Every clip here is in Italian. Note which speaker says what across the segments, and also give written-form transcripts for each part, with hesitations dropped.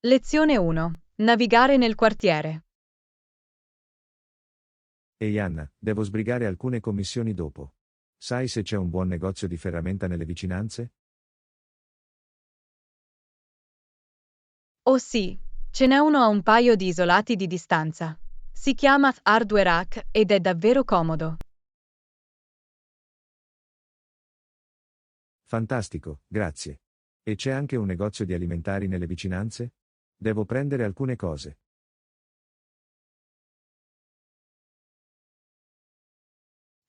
Speaker 1: Lezione 1. Navigare nel quartiere.
Speaker 2: Ehi Anna, devo sbrigare alcune commissioni dopo. Sai se c'è un buon negozio di ferramenta nelle vicinanze?
Speaker 1: Oh sì, ce n'è uno a un paio di isolati di distanza. Si chiama Hardware Hack ed è davvero comodo.
Speaker 2: Fantastico, grazie. E c'è anche un negozio di alimentari nelle vicinanze? Devo prendere alcune cose.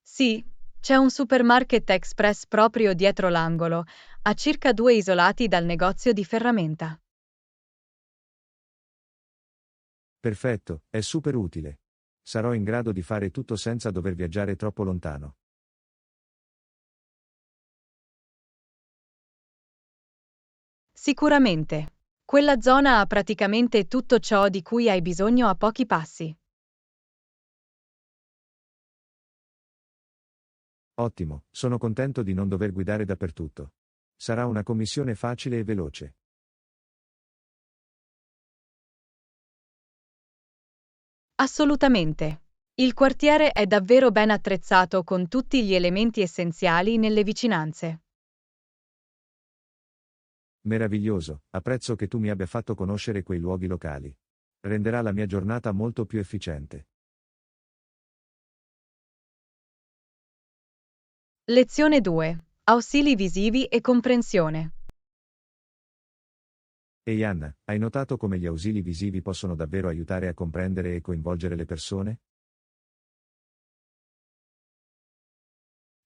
Speaker 1: Sì, c'è un supermarket express proprio dietro l'angolo, a circa 2 isolati dal negozio di ferramenta.
Speaker 2: Perfetto, è super utile. Sarò in grado di fare tutto senza dover viaggiare troppo lontano.
Speaker 1: Sicuramente. Quella zona ha praticamente tutto ciò di cui hai bisogno a pochi passi.
Speaker 2: Ottimo, sono contento di non dover guidare dappertutto. Sarà una commissione facile e veloce.
Speaker 1: Assolutamente. Il quartiere è davvero ben attrezzato con tutti gli elementi essenziali nelle vicinanze.
Speaker 2: Meraviglioso, apprezzo che tu mi abbia fatto conoscere quei luoghi locali. Renderà la mia giornata molto più efficiente.
Speaker 1: Lezione 2. Ausili visivi e comprensione.
Speaker 2: Ehi Anna, hai notato come gli ausili visivi possono davvero aiutare a comprendere e coinvolgere le persone?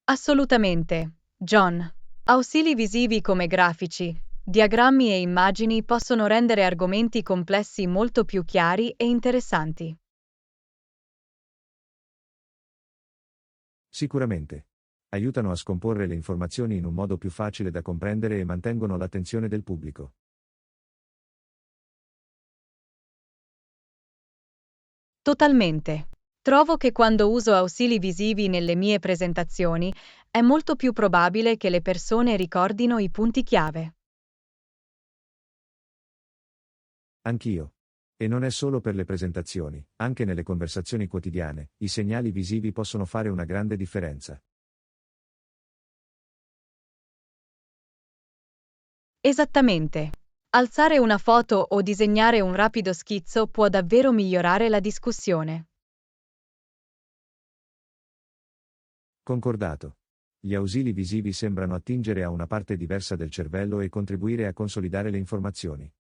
Speaker 1: Assolutamente. John. Ausili visivi come grafici, diagrammi e immagini possono rendere argomenti complessi molto più chiari e interessanti.
Speaker 2: Sicuramente. Aiutano a scomporre le informazioni in un modo più facile da comprendere e mantengono l'attenzione del pubblico.
Speaker 1: Totalmente. Trovo che quando uso ausili visivi nelle mie presentazioni è molto più probabile che le persone ricordino i punti chiave.
Speaker 2: Anch'io. E non è solo per le presentazioni, anche nelle conversazioni quotidiane, i segnali visivi possono fare una grande differenza.
Speaker 1: Esattamente. Alzare una foto o disegnare un rapido schizzo può davvero migliorare la discussione.
Speaker 2: Concordato. Gli ausili visivi sembrano attingere a una parte diversa del cervello e contribuire a consolidare le informazioni.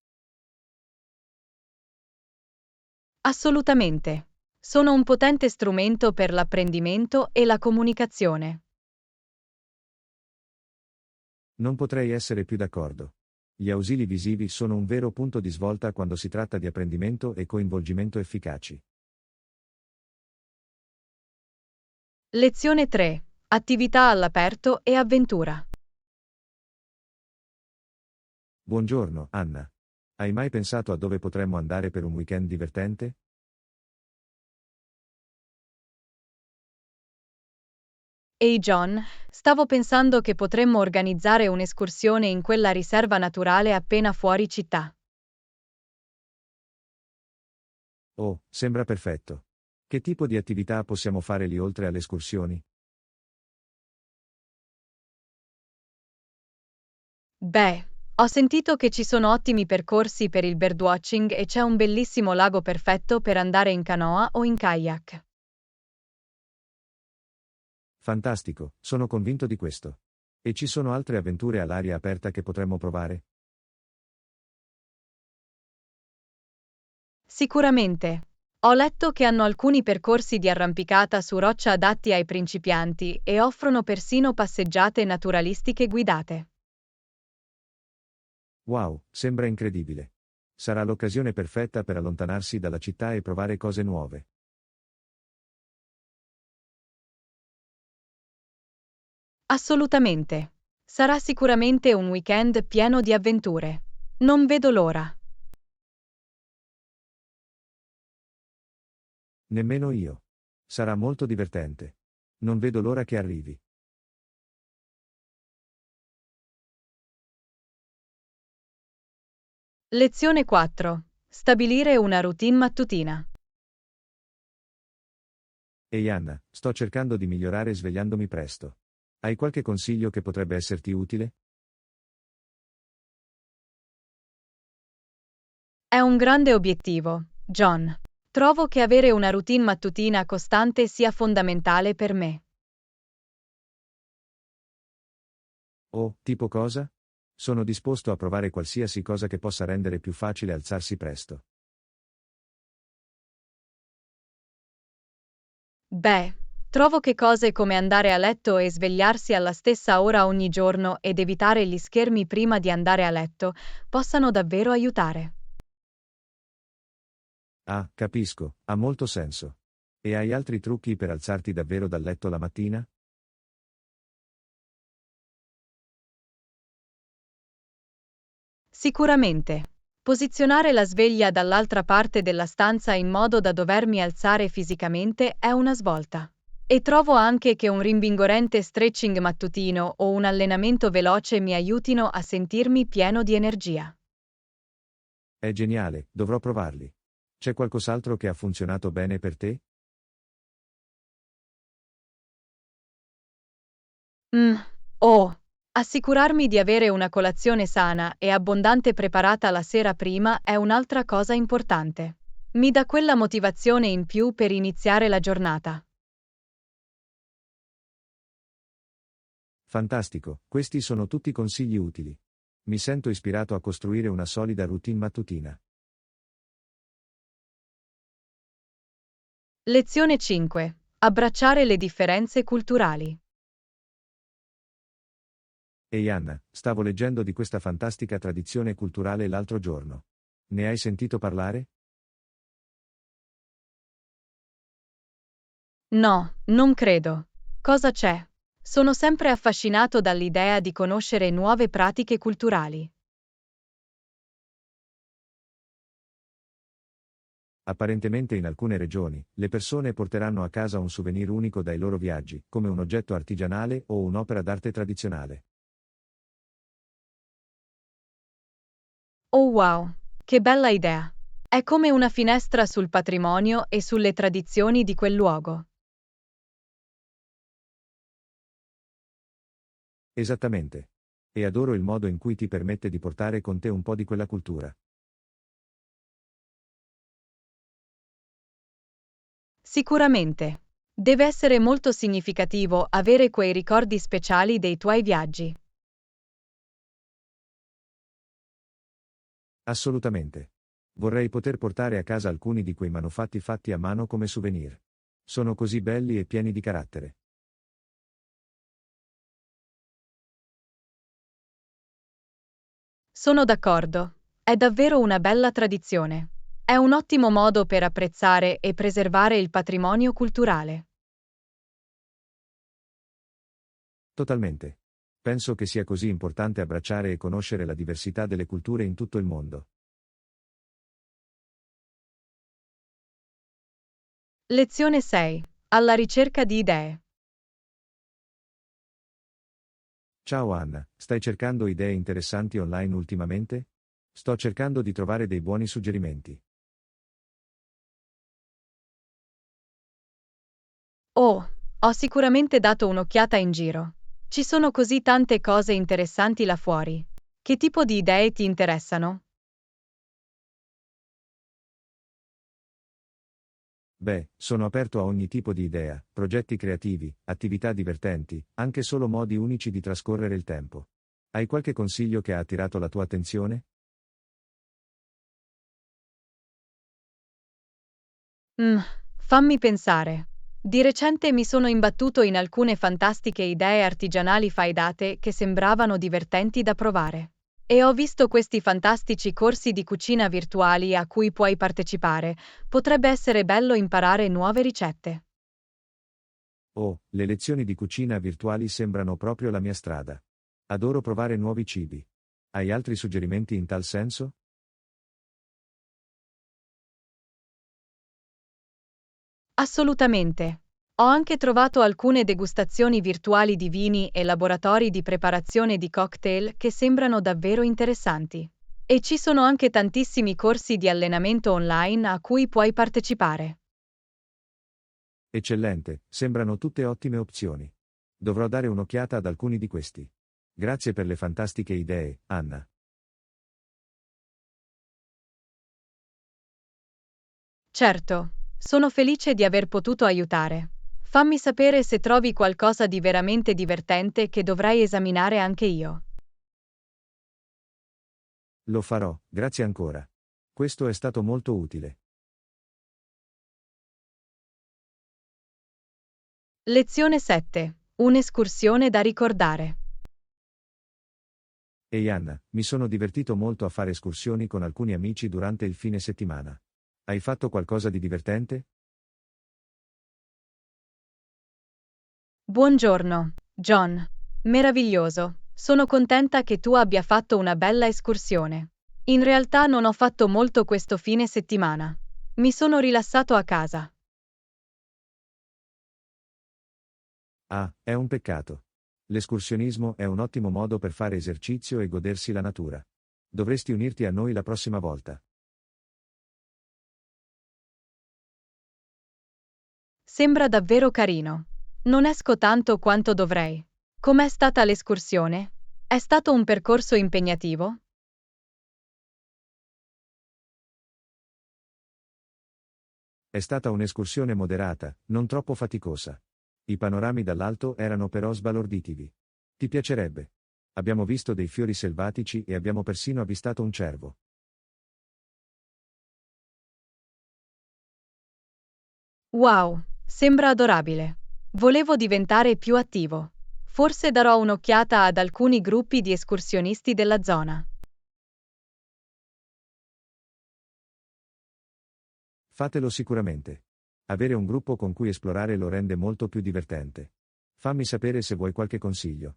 Speaker 1: Assolutamente. Sono un potente strumento per l'apprendimento e la comunicazione.
Speaker 2: Non potrei essere più d'accordo. Gli ausili visivi sono un vero punto di svolta quando si tratta di apprendimento e coinvolgimento efficaci.
Speaker 1: Lezione 3. Attività all'aperto e avventura.
Speaker 2: Buongiorno, Anna. Hai mai pensato a dove potremmo andare per un weekend divertente?
Speaker 1: Ehi John, stavo pensando che potremmo organizzare un'escursione in quella riserva naturale appena fuori città.
Speaker 2: Oh, sembra perfetto. Che tipo di attività possiamo fare lì oltre alle escursioni?
Speaker 1: Beh, ho sentito che ci sono ottimi percorsi per il birdwatching e c'è un bellissimo lago perfetto per andare in canoa o in kayak.
Speaker 2: Fantastico, sono convinto di questo. E ci sono altre avventure all'aria aperta che potremmo provare?
Speaker 1: Sicuramente. Ho letto che hanno alcuni percorsi di arrampicata su roccia adatti ai principianti e offrono persino passeggiate naturalistiche guidate.
Speaker 2: Wow, sembra incredibile. Sarà l'occasione perfetta per allontanarsi dalla città e provare cose nuove.
Speaker 1: Assolutamente. Sarà sicuramente un weekend pieno di avventure. Non vedo l'ora.
Speaker 2: Nemmeno io. Sarà molto divertente. Non vedo l'ora che arrivi.
Speaker 1: Lezione 4. Stabilire una routine mattutina.
Speaker 2: Ehi Anna, sto cercando di migliorare svegliandomi presto. Hai qualche consiglio che potrebbe esserti utile?
Speaker 1: È un grande obiettivo, John. Trovo che avere una routine mattutina costante sia fondamentale per me.
Speaker 2: Oh, tipo cosa? Sono disposto a provare qualsiasi cosa che possa rendere più facile alzarsi presto.
Speaker 1: Beh, trovo che cose come andare a letto e svegliarsi alla stessa ora ogni giorno ed evitare gli schermi prima di andare a letto possano davvero aiutare.
Speaker 2: Ah, capisco, ha molto senso. E hai altri trucchi per alzarti davvero dal letto la mattina?
Speaker 1: Sicuramente. Posizionare la sveglia dall'altra parte della stanza in modo da dovermi alzare fisicamente è una svolta. E trovo anche che un rinvigorente stretching mattutino o un allenamento veloce mi aiutino a sentirmi pieno di energia.
Speaker 2: È geniale, dovrò provarli. C'è qualcos'altro che ha funzionato bene per te?
Speaker 1: Mm. Oh. Assicurarmi di avere una colazione sana e abbondante preparata la sera prima è un'altra cosa importante. Mi dà quella motivazione in più per iniziare la giornata.
Speaker 2: Fantastico, questi sono tutti consigli utili. Mi sento ispirato a costruire una solida routine mattutina.
Speaker 1: Lezione 5. Abbracciare le differenze culturali.
Speaker 2: Ehi Anna, stavo leggendo di questa fantastica tradizione culturale l'altro giorno. Ne hai sentito parlare?
Speaker 1: No, non credo. Cosa c'è? Sono sempre affascinato dall'idea di conoscere nuove pratiche culturali.
Speaker 2: Apparentemente in alcune regioni, le persone porteranno a casa un souvenir unico dai loro viaggi, come un oggetto artigianale o un'opera d'arte tradizionale.
Speaker 1: Oh wow, che bella idea! È come una finestra sul patrimonio e sulle tradizioni di quel luogo.
Speaker 2: Esattamente. E adoro il modo in cui ti permette di portare con te un po' di quella cultura.
Speaker 1: Sicuramente. Deve essere molto significativo avere quei ricordi speciali dei tuoi viaggi.
Speaker 2: Assolutamente. Vorrei poter portare a casa alcuni di quei manufatti fatti a mano come souvenir. Sono così belli e pieni di carattere.
Speaker 1: Sono d'accordo. È davvero una bella tradizione. È un ottimo modo per apprezzare e preservare il patrimonio culturale.
Speaker 2: Totalmente. Penso che sia così importante abbracciare e conoscere la diversità delle culture in tutto il mondo.
Speaker 1: Lezione 6. Alla ricerca di idee.
Speaker 2: Ciao Anna, stai cercando idee interessanti online ultimamente? Sto cercando di trovare dei buoni suggerimenti.
Speaker 1: Oh, ho sicuramente dato un'occhiata in giro. Ci sono così tante cose interessanti là fuori. Che tipo di idee ti interessano?
Speaker 2: Beh, sono aperto a ogni tipo di idea, progetti creativi, attività divertenti, anche solo modi unici di trascorrere il tempo. Hai qualche consiglio che ha attirato la tua attenzione?
Speaker 1: Mm, fammi pensare. Di recente mi sono imbattuto in alcune fantastiche idee artigianali fai da te che sembravano divertenti da provare. E ho visto questi fantastici corsi di cucina virtuali a cui puoi partecipare. Potrebbe essere bello imparare nuove ricette.
Speaker 2: Oh, le lezioni di cucina virtuali sembrano proprio la mia strada. Adoro provare nuovi cibi. Hai altri suggerimenti in tal senso?
Speaker 1: Assolutamente. Ho anche trovato alcune degustazioni virtuali di vini e laboratori di preparazione di cocktail che sembrano davvero interessanti. E ci sono anche tantissimi corsi di allenamento online a cui puoi partecipare.
Speaker 2: Eccellente, sembrano tutte ottime opzioni. Dovrò dare un'occhiata ad alcuni di questi. Grazie per le fantastiche idee, Anna.
Speaker 1: Certo, sono felice di aver potuto aiutare. Fammi sapere se trovi qualcosa di veramente divertente che dovrei esaminare anche io.
Speaker 2: Lo farò, grazie ancora. Questo è stato molto utile.
Speaker 1: Lezione 7. Un'escursione da ricordare.
Speaker 2: Ehi Anna, mi sono divertito molto a fare escursioni con alcuni amici durante il fine settimana. Hai fatto qualcosa di divertente?
Speaker 1: Buongiorno, John. Meraviglioso. Sono contenta che tu abbia fatto una bella escursione. In realtà non ho fatto molto questo fine settimana. Mi sono rilassato a casa.
Speaker 2: Ah, è un peccato. L'escursionismo è un ottimo modo per fare esercizio e godersi la natura. Dovresti unirti a noi la prossima volta.
Speaker 1: Sembra davvero carino. Non esco tanto quanto dovrei. Com'è stata l'escursione? È stato un percorso impegnativo?
Speaker 2: È stata un'escursione moderata, non troppo faticosa. I panorami dall'alto erano però sbalorditivi. Ti piacerebbe? Abbiamo visto dei fiori selvatici e abbiamo persino avvistato un cervo.
Speaker 1: Wow, sembra adorabile. Volevo diventare più attivo. Forse darò un'occhiata ad alcuni gruppi di escursionisti della zona.
Speaker 2: Fatelo sicuramente. Avere un gruppo con cui esplorare lo rende molto più divertente. Fammi sapere se vuoi qualche consiglio.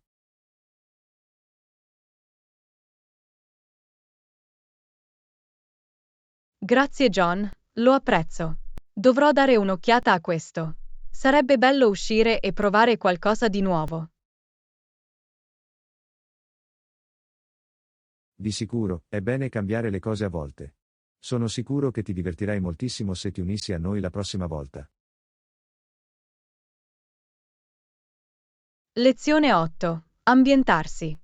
Speaker 1: Grazie John, lo apprezzo. Dovrò dare un'occhiata a questo. Sarebbe bello uscire e provare qualcosa di nuovo.
Speaker 2: Di sicuro, è bene cambiare le cose a volte. Sono sicuro che ti divertirai moltissimo se ti unissi a noi la prossima volta.
Speaker 1: Lezione 8. Ambientarsi.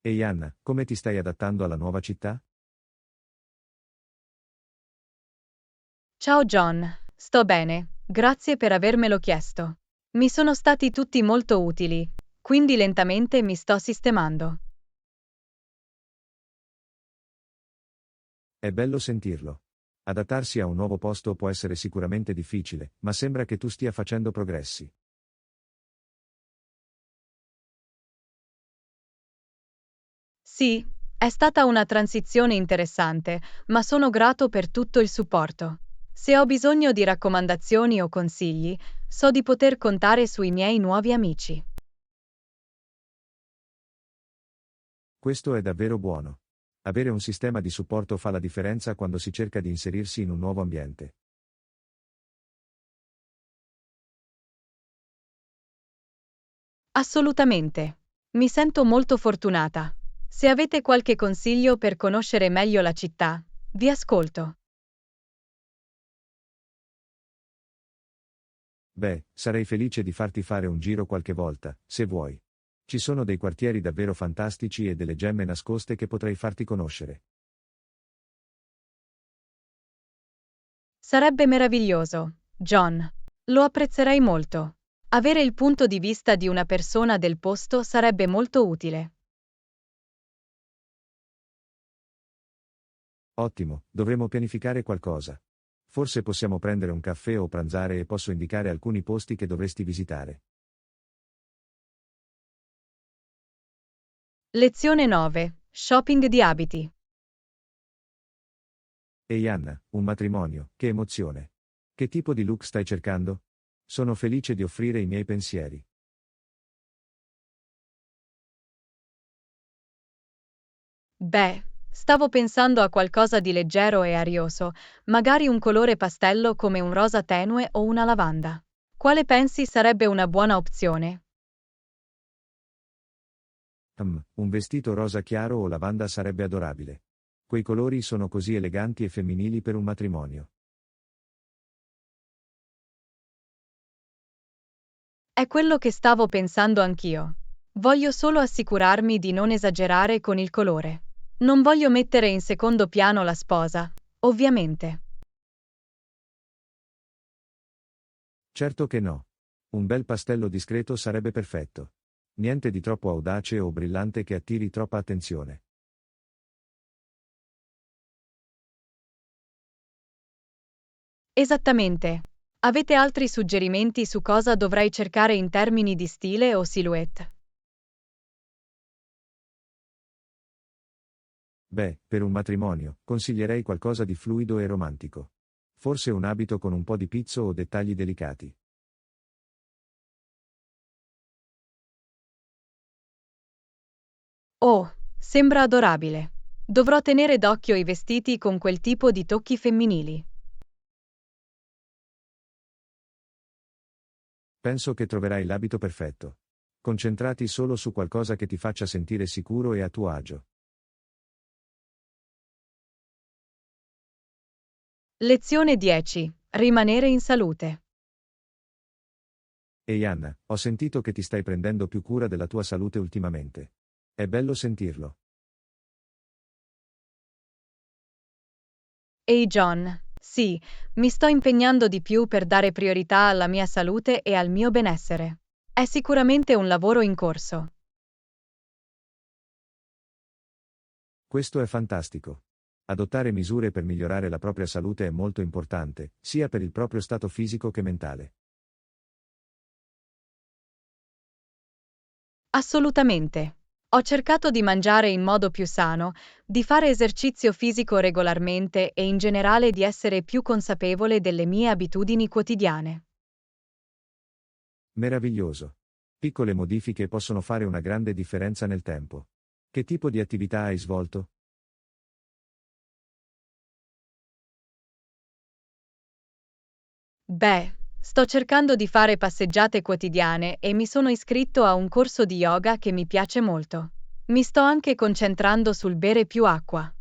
Speaker 2: Ehi Anna, come ti stai adattando alla nuova città?
Speaker 1: Ciao John, sto bene, grazie per avermelo chiesto. Mi sono stati tutti molto utili, quindi lentamente mi sto sistemando.
Speaker 2: È bello sentirlo. Adattarsi a un nuovo posto può essere sicuramente difficile, ma sembra che tu stia facendo progressi.
Speaker 1: Sì, è stata una transizione interessante, ma sono grato per tutto il supporto. Se ho bisogno di raccomandazioni o consigli, so di poter contare sui miei nuovi amici.
Speaker 2: Questo è davvero buono. Avere un sistema di supporto fa la differenza quando si cerca di inserirsi in un nuovo ambiente.
Speaker 1: Assolutamente. Mi sento molto fortunata. Se avete qualche consiglio per conoscere meglio la città, vi ascolto.
Speaker 2: Beh, sarei felice di farti fare un giro qualche volta, se vuoi. Ci sono dei quartieri davvero fantastici e delle gemme nascoste che potrei farti conoscere.
Speaker 1: Sarebbe meraviglioso, John. Lo apprezzerei molto. Avere il punto di vista di una persona del posto sarebbe molto utile.
Speaker 2: Ottimo, dovremo pianificare qualcosa. Forse possiamo prendere un caffè o pranzare e posso indicare alcuni posti che dovresti visitare.
Speaker 1: Lezione 9. Shopping di abiti.
Speaker 2: Ehi Anna, un matrimonio, che emozione. Che tipo di look stai cercando? Sono felice di offrire i miei pensieri.
Speaker 1: Beh, stavo pensando a qualcosa di leggero e arioso, magari un colore pastello come un rosa tenue o una lavanda. Quale pensi sarebbe una buona opzione?
Speaker 2: Un vestito rosa chiaro o lavanda sarebbe adorabile. Quei colori sono così eleganti e femminili per un matrimonio.
Speaker 1: È quello che stavo pensando anch'io. Voglio solo assicurarmi di non esagerare con il colore. Non voglio mettere in secondo piano la sposa, ovviamente.
Speaker 2: Certo che no. Un bel pastello discreto sarebbe perfetto. Niente di troppo audace o brillante che attiri troppa attenzione.
Speaker 1: Esattamente. Avete altri suggerimenti su cosa dovrei cercare in termini di stile o silhouette?
Speaker 2: Beh, per un matrimonio, consiglierei qualcosa di fluido e romantico. Forse un abito con un po' di pizzo o dettagli delicati.
Speaker 1: Oh, sembra adorabile. Dovrò tenere d'occhio i vestiti con quel tipo di tocchi femminili.
Speaker 2: Penso che troverai l'abito perfetto. Concentrati solo su qualcosa che ti faccia sentire sicuro e a tuo agio.
Speaker 1: Lezione 10. Rimanere in salute.
Speaker 2: Ehi Anna, ho sentito che ti stai prendendo più cura della tua salute ultimamente. È bello sentirlo.
Speaker 1: Ehi John, sì, mi sto impegnando di più per dare priorità alla mia salute e al mio benessere. È sicuramente un lavoro in corso.
Speaker 2: Questo è fantastico. Adottare misure per migliorare la propria salute è molto importante, sia per il proprio stato fisico che mentale.
Speaker 1: Assolutamente. Ho cercato di mangiare in modo più sano, di fare esercizio fisico regolarmente e in generale di essere più consapevole delle mie abitudini quotidiane.
Speaker 2: Meraviglioso. Piccole modifiche possono fare una grande differenza nel tempo. Che tipo di attività hai svolto?
Speaker 1: Beh, sto cercando di fare passeggiate quotidiane e mi sono iscritto a un corso di yoga che mi piace molto. Mi sto anche concentrando sul bere più acqua.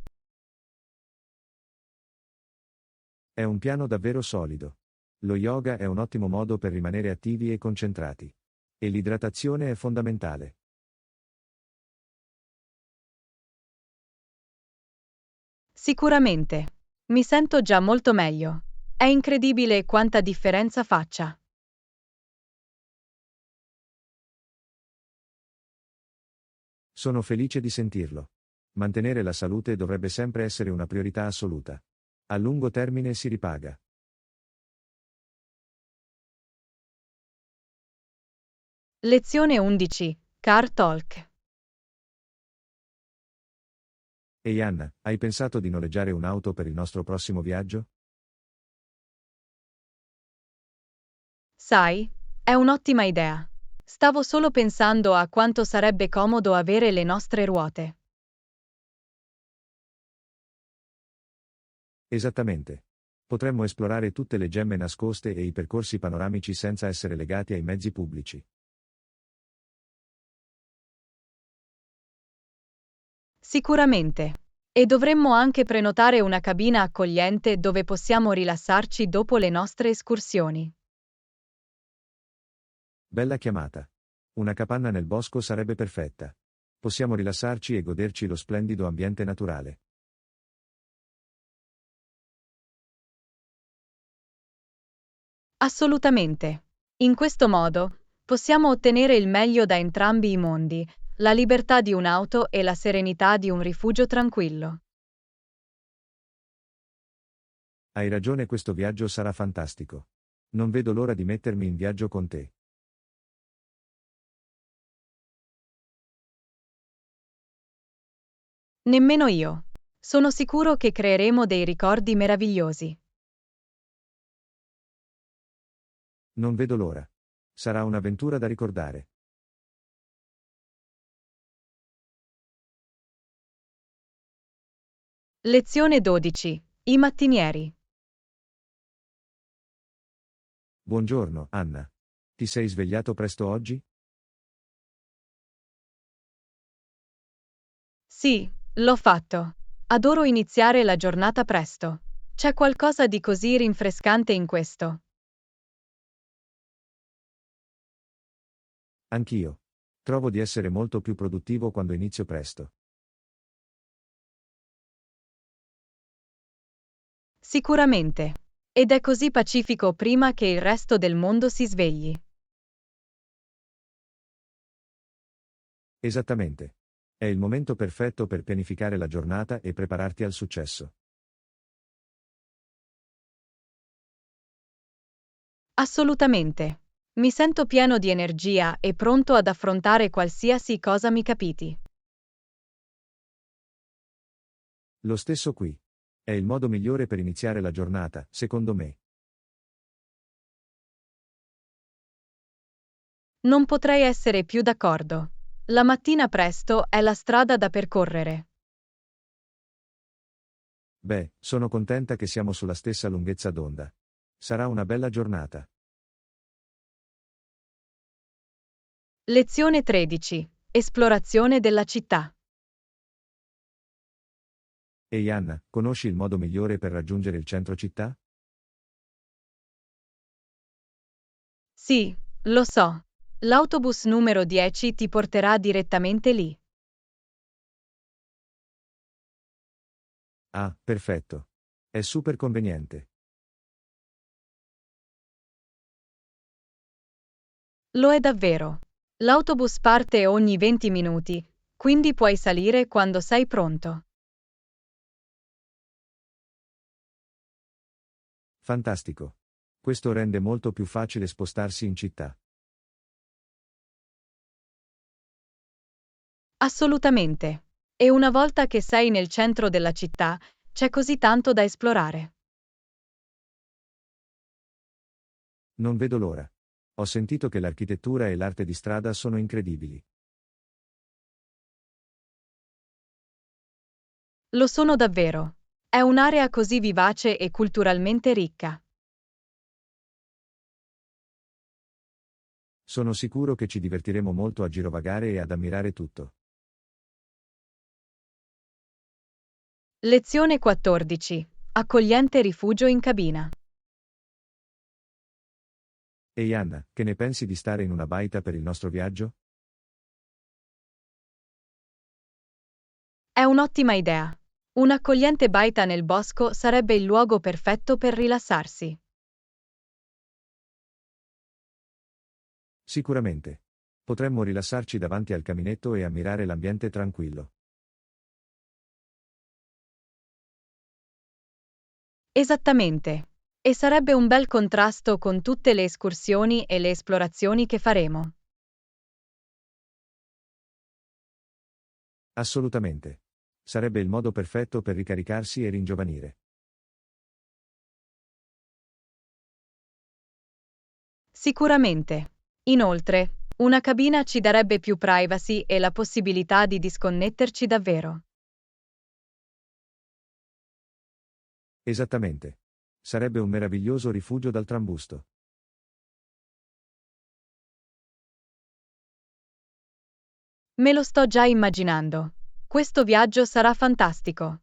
Speaker 2: È un piano davvero solido. Lo yoga è un ottimo modo per rimanere attivi e concentrati. E l'idratazione è fondamentale.
Speaker 1: Sicuramente. Mi sento già molto meglio. È incredibile quanta differenza faccia.
Speaker 2: Sono felice di sentirlo. Mantenere la salute dovrebbe sempre essere una priorità assoluta. A lungo termine si ripaga.
Speaker 1: Lezione 11. Car Talk.
Speaker 2: Ehi Anna, hai pensato di noleggiare un'auto per il nostro prossimo viaggio?
Speaker 1: Sai, è un'ottima idea. Stavo solo pensando a quanto sarebbe comodo avere le nostre ruote.
Speaker 2: Esattamente. Potremmo esplorare tutte le gemme nascoste e i percorsi panoramici senza essere legati ai mezzi pubblici.
Speaker 1: Sicuramente. E dovremmo anche prenotare una cabina accogliente dove possiamo rilassarci dopo le nostre escursioni.
Speaker 2: Bella chiamata. Una capanna nel bosco sarebbe perfetta. Possiamo rilassarci e goderci lo splendido ambiente naturale.
Speaker 1: Assolutamente. In questo modo, possiamo ottenere il meglio da entrambi i mondi, la libertà di un'auto e la serenità di un rifugio tranquillo.
Speaker 2: Hai ragione, questo viaggio sarà fantastico. Non vedo l'ora di mettermi in viaggio con te.
Speaker 1: Nemmeno io. Sono sicuro che creeremo dei ricordi meravigliosi.
Speaker 2: Non vedo l'ora. Sarà un'avventura da ricordare.
Speaker 1: Lezione 12. I mattinieri.
Speaker 2: Buongiorno, Anna. Ti sei svegliato presto oggi?
Speaker 1: Sì, l'ho fatto. Adoro iniziare la giornata presto. C'è qualcosa di così rinfrescante in questo.
Speaker 2: Anch'io. Trovo di essere molto più produttivo quando inizio presto.
Speaker 1: Sicuramente. Ed è così pacifico prima che il resto del mondo si svegli.
Speaker 2: Esattamente. È il momento perfetto per pianificare la giornata e prepararti al successo.
Speaker 1: Assolutamente. Mi sento pieno di energia e pronto ad affrontare qualsiasi cosa mi capiti.
Speaker 2: Lo stesso qui. È il modo migliore per iniziare la giornata, secondo me.
Speaker 1: Non potrei essere più d'accordo. La mattina presto è la strada da percorrere.
Speaker 2: Beh, sono contenta che siamo sulla stessa lunghezza d'onda. Sarà una bella giornata.
Speaker 1: Lezione 13. Esplorazione della città.
Speaker 2: Ehi Anna, conosci il modo migliore per raggiungere il centro città?
Speaker 1: Sì, lo so. L'autobus numero 10 ti porterà direttamente lì.
Speaker 2: Ah, perfetto. È super conveniente.
Speaker 1: Lo è davvero. L'autobus parte ogni 20 minuti, quindi puoi salire quando sei pronto.
Speaker 2: Fantastico. Questo rende molto più facile spostarsi in città.
Speaker 1: Assolutamente. E una volta che sei nel centro della città, c'è così tanto da esplorare.
Speaker 2: Non vedo l'ora. Ho sentito che l'architettura e l'arte di strada sono incredibili.
Speaker 1: Lo sono davvero. È un'area così vivace e culturalmente ricca.
Speaker 2: Sono sicuro che ci divertiremo molto a girovagare e ad ammirare tutto.
Speaker 1: Lezione 14. Accogliente rifugio in cabina.
Speaker 2: Ehi Anna, che ne pensi di stare in una baita per il nostro viaggio?
Speaker 1: È un'ottima idea. Un'accogliente baita nel bosco sarebbe il luogo perfetto per rilassarsi.
Speaker 2: Sicuramente. Potremmo rilassarci davanti al caminetto e ammirare l'ambiente tranquillo.
Speaker 1: Esattamente. E sarebbe un bel contrasto con tutte le escursioni e le esplorazioni che faremo.
Speaker 2: Assolutamente. Sarebbe il modo perfetto per ricaricarsi e ringiovanire.
Speaker 1: Sicuramente. Inoltre, una cabina ci darebbe più privacy e la possibilità di disconnetterci davvero.
Speaker 2: Esattamente. Sarebbe un meraviglioso rifugio dal trambusto.
Speaker 1: Me lo sto già immaginando. Questo viaggio sarà fantastico.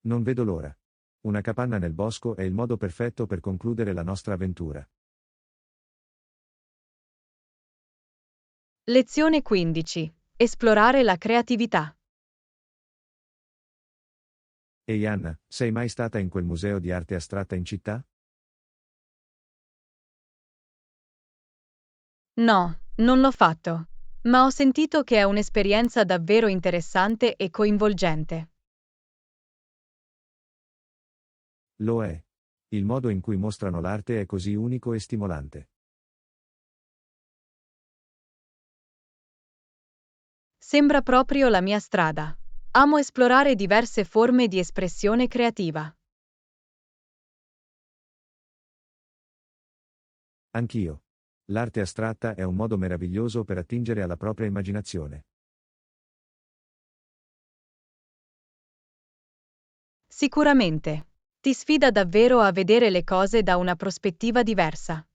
Speaker 2: Non vedo l'ora. Una capanna nel bosco è il modo perfetto per concludere la nostra avventura.
Speaker 1: Lezione 15. Esplorare la creatività.
Speaker 2: Ehi Anna, sei mai stata in quel museo di arte astratta in città?
Speaker 1: No, non l'ho fatto. Ma ho sentito che è un'esperienza davvero interessante e coinvolgente.
Speaker 2: Lo è. Il modo in cui mostrano l'arte è così unico e stimolante.
Speaker 1: Sembra proprio la mia strada. Amo esplorare diverse forme di espressione creativa.
Speaker 2: Anch'io. L'arte astratta è un modo meraviglioso per attingere alla propria immaginazione.
Speaker 1: Sicuramente. Ti sfida davvero a vedere le cose da una prospettiva diversa.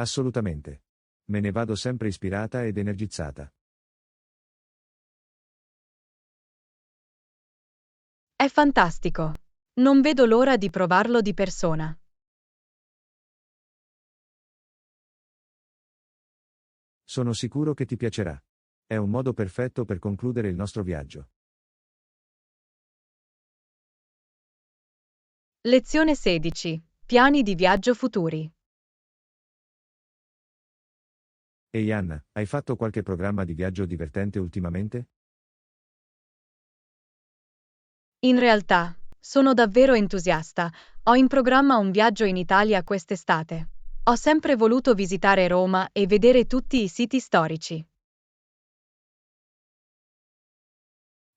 Speaker 2: Assolutamente. Me ne vado sempre ispirata ed energizzata.
Speaker 1: È fantastico. Non vedo l'ora di provarlo di persona.
Speaker 2: Sono sicuro che ti piacerà. È un modo perfetto per concludere il nostro viaggio.
Speaker 1: Lezione 16. Piani di viaggio futuri.
Speaker 2: Ehi Anna, hai fatto qualche programma di viaggio divertente ultimamente?
Speaker 1: In realtà, sono davvero entusiasta. Ho in programma un viaggio in Italia quest'estate. Ho sempre voluto visitare Roma e vedere tutti i siti storici.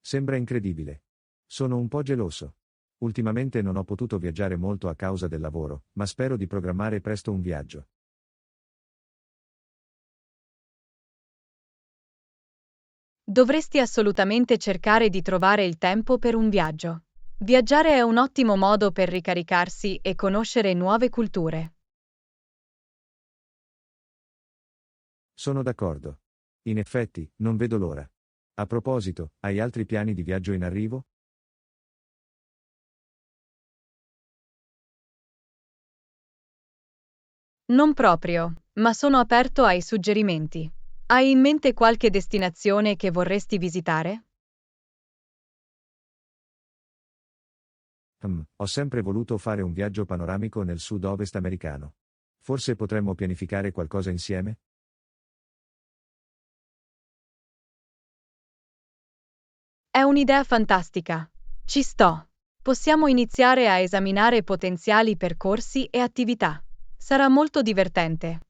Speaker 2: Sembra incredibile. Sono un po' geloso. Ultimamente non ho potuto viaggiare molto a causa del lavoro, ma spero di programmare presto un viaggio.
Speaker 1: Dovresti assolutamente cercare di trovare il tempo per un viaggio. Viaggiare è un ottimo modo per ricaricarsi e conoscere nuove culture.
Speaker 2: Sono d'accordo. In effetti, non vedo l'ora. A proposito, hai altri piani di viaggio in arrivo?
Speaker 1: Non proprio, ma sono aperto ai suggerimenti. Hai in mente qualche destinazione che vorresti visitare?
Speaker 2: Ho sempre voluto fare un viaggio panoramico nel sud-ovest americano. Forse potremmo pianificare qualcosa insieme?
Speaker 1: È un'idea fantastica. Ci sto. Possiamo iniziare a esaminare potenziali percorsi e attività. Sarà molto divertente.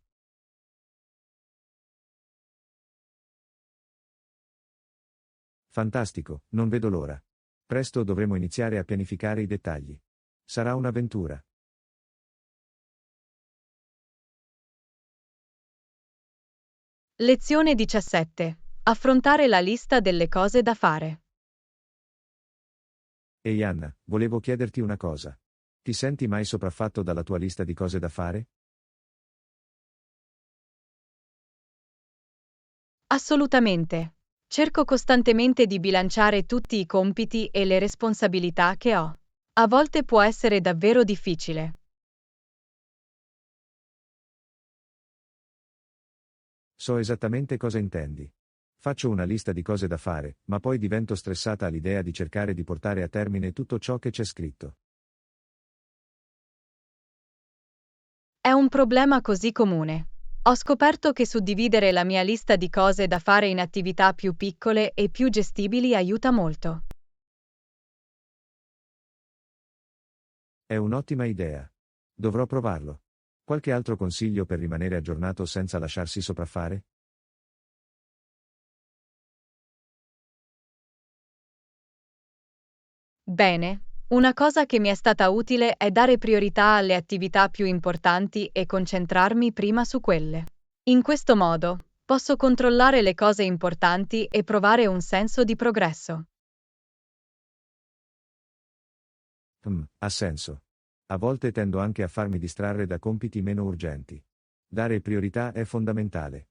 Speaker 2: Fantastico, non vedo l'ora. Presto dovremo iniziare a pianificare i dettagli. Sarà un'avventura.
Speaker 1: Lezione 17. Affrontare la lista delle cose da fare.
Speaker 2: Ehi Anna, volevo chiederti una cosa. Ti senti mai sopraffatto dalla tua lista di cose da fare?
Speaker 1: Assolutamente. Cerco costantemente di bilanciare tutti i compiti e le responsabilità che ho. A volte può essere davvero difficile.
Speaker 2: So esattamente cosa intendi. Faccio una lista di cose da fare, ma poi divento stressata all'idea di cercare di portare a termine tutto ciò che c'è scritto.
Speaker 1: È un problema così comune. Ho scoperto che suddividere la mia lista di cose da fare in attività più piccole e più gestibili aiuta molto.
Speaker 2: È un'ottima idea. Dovrò provarlo. Qualche altro consiglio per rimanere aggiornato senza lasciarsi sopraffare?
Speaker 1: Bene, una cosa che mi è stata utile è dare priorità alle attività più importanti e concentrarmi prima su quelle. In questo modo, posso controllare le cose importanti e provare un senso di progresso.
Speaker 2: Ha senso. A volte tendo anche a farmi distrarre da compiti meno urgenti. Dare priorità è fondamentale.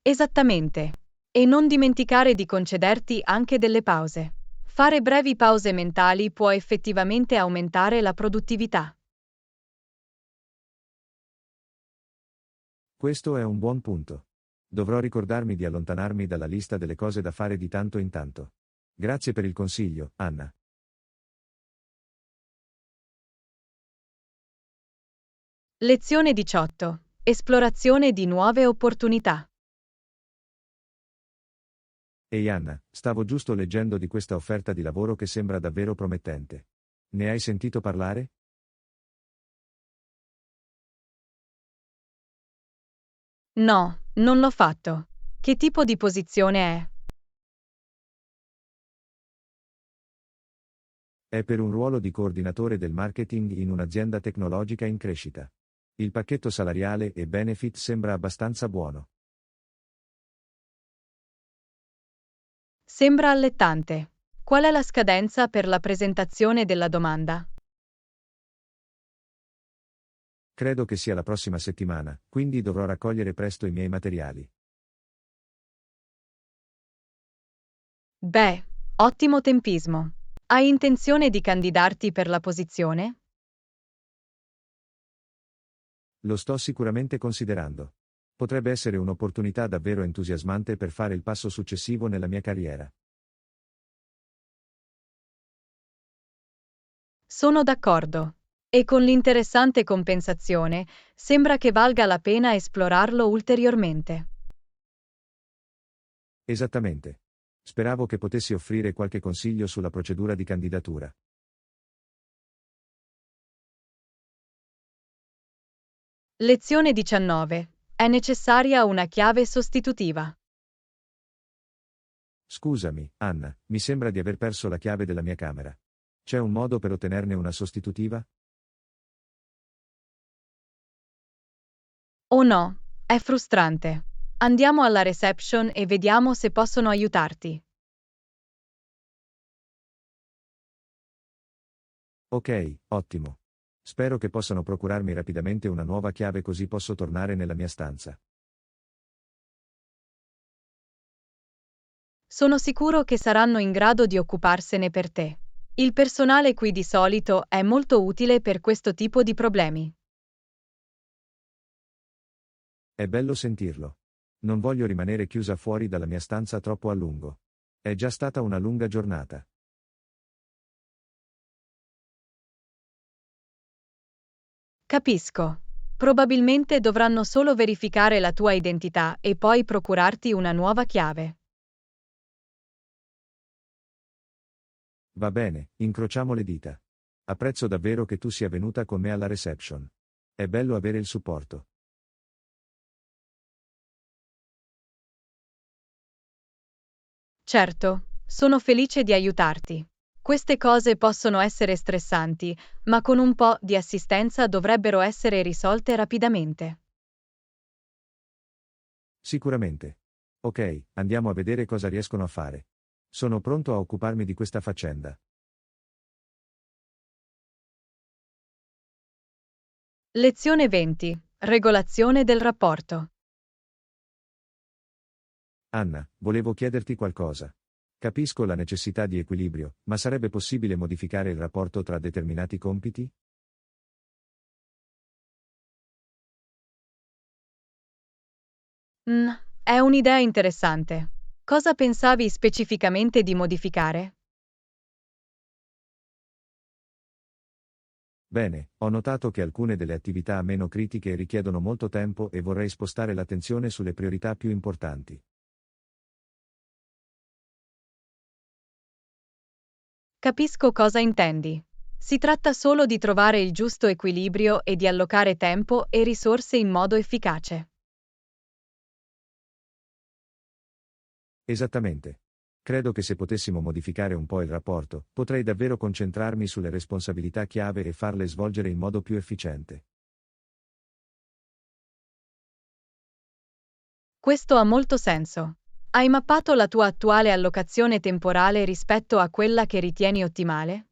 Speaker 1: Esattamente. E non dimenticare di concederti anche delle pause. Fare brevi pause mentali può effettivamente aumentare la produttività.
Speaker 2: Questo è un buon punto. Dovrò ricordarmi di allontanarmi dalla lista delle cose da fare di tanto in tanto. Grazie per il consiglio, Anna.
Speaker 1: Lezione 18. Esplorazione di nuove opportunità.
Speaker 2: Ehi Anna, stavo giusto leggendo di questa offerta di lavoro che sembra davvero promettente. Ne hai sentito parlare?
Speaker 1: No, non l'ho fatto. Che tipo di posizione è?
Speaker 2: È per un ruolo di coordinatore del marketing in un'azienda tecnologica in crescita. Il pacchetto salariale e benefit sembra abbastanza buono.
Speaker 1: Sembra allettante. Qual è la scadenza per la presentazione della domanda?
Speaker 2: Credo che sia la prossima settimana, quindi dovrò raccogliere presto i miei materiali.
Speaker 1: Beh, ottimo tempismo. Hai intenzione di candidarti per la posizione?
Speaker 2: Lo sto sicuramente considerando. Potrebbe essere un'opportunità davvero entusiasmante per fare il passo successivo nella mia carriera.
Speaker 1: Sono d'accordo. E con l'interessante compensazione, sembra che valga la pena esplorarlo ulteriormente.
Speaker 2: Esattamente. Speravo che potessi offrire qualche consiglio sulla procedura di candidatura.
Speaker 1: Lezione 19. È necessaria una chiave sostitutiva.
Speaker 2: Scusami, Anna, mi sembra di aver perso la chiave della mia camera. C'è un modo per ottenerne una sostitutiva?
Speaker 1: Oh no, è frustrante. Andiamo alla reception e vediamo se possono aiutarti.
Speaker 2: Ok, ottimo. Spero che possano procurarmi rapidamente una nuova chiave così posso tornare nella mia stanza.
Speaker 1: Sono sicuro che saranno in grado di occuparsene per te. Il personale qui di solito è molto utile per questo tipo di problemi.
Speaker 2: È bello sentirlo. Non voglio rimanere chiusa fuori dalla mia stanza troppo a lungo. È già stata una lunga giornata.
Speaker 1: Capisco. Probabilmente dovranno solo verificare la tua identità e poi procurarti una nuova chiave.
Speaker 2: Va bene, incrociamo le dita. Apprezzo davvero che tu sia venuta con me alla reception. È bello avere il supporto.
Speaker 1: Certo, sono felice di aiutarti. Queste cose possono essere stressanti, ma con un po' di assistenza dovrebbero essere risolte rapidamente.
Speaker 2: Sicuramente. Ok, andiamo a vedere cosa riescono a fare. Sono pronto a occuparmi di questa faccenda.
Speaker 1: Lezione 20. Regolazione del rapporto.
Speaker 2: Anna, volevo chiederti qualcosa. Capisco la necessità di equilibrio, ma sarebbe possibile modificare il rapporto tra determinati compiti?
Speaker 1: Mm, è un'idea interessante. Cosa pensavi specificamente di modificare?
Speaker 2: Bene, ho notato che alcune delle attività meno critiche richiedono molto tempo e vorrei spostare l'attenzione sulle priorità più importanti.
Speaker 1: Capisco cosa intendi. Si tratta solo di trovare il giusto equilibrio e di allocare tempo e risorse in modo efficace.
Speaker 2: Esattamente. Credo che se potessimo modificare un po' il rapporto, potrei davvero concentrarmi sulle responsabilità chiave e farle svolgere in modo più efficiente.
Speaker 1: Questo ha molto senso. Hai mappato la tua attuale allocazione temporale rispetto a quella che ritieni ottimale?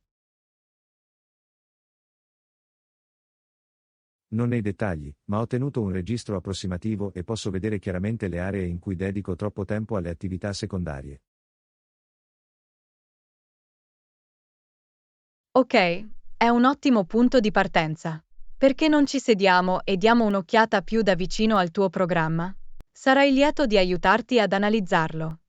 Speaker 2: Non nei dettagli, ma ho tenuto un registro approssimativo e posso vedere chiaramente le aree in cui dedico troppo tempo alle attività secondarie.
Speaker 1: Ok, è un ottimo punto di partenza. Perché non ci sediamo e diamo un'occhiata più da vicino al tuo programma? Sarai lieto di aiutarti ad analizzarlo.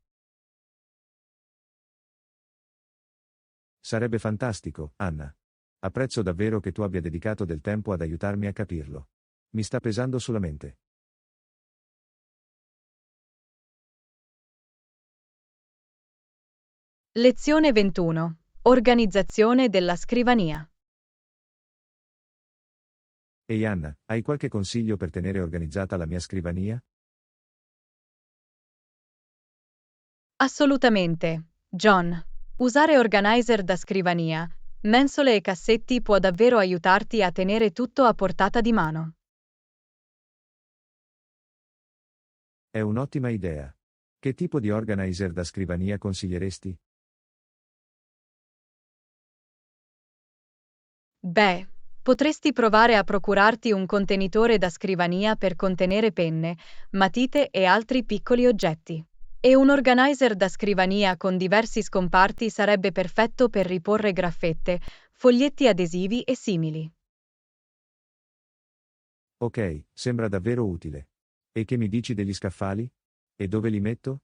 Speaker 2: Sarebbe fantastico, Anna. Apprezzo davvero che tu abbia dedicato del tempo ad aiutarmi a capirlo. Mi sta pesando sulla mente.
Speaker 1: Lezione 21. Organizzazione della scrivania.
Speaker 2: Ehi Anna, hai qualche consiglio per tenere organizzata la mia scrivania?
Speaker 1: Assolutamente, John. Usare organizer da scrivania, mensole e cassetti può davvero aiutarti a tenere tutto a portata di mano.
Speaker 2: È un'ottima idea. Che tipo di organizer da scrivania consiglieresti?
Speaker 1: Beh, Potresti provare a procurarti un contenitore da scrivania per contenere penne, matite e altri piccoli oggetti. E un organizer da scrivania con diversi scomparti sarebbe perfetto per riporre graffette, foglietti adesivi e simili.
Speaker 2: Ok, sembra davvero utile. E che mi dici degli scaffali? E dove li metto?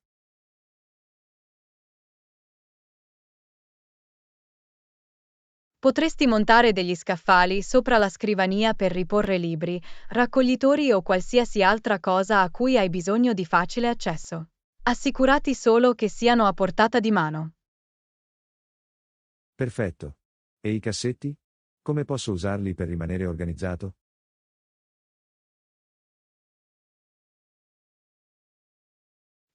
Speaker 1: Potresti montare degli scaffali sopra la scrivania per riporre libri, raccoglitori o qualsiasi altra cosa a cui hai bisogno di facile accesso. Assicurati solo che siano a portata di mano.
Speaker 2: Perfetto. E i cassetti? Come posso usarli per rimanere organizzato?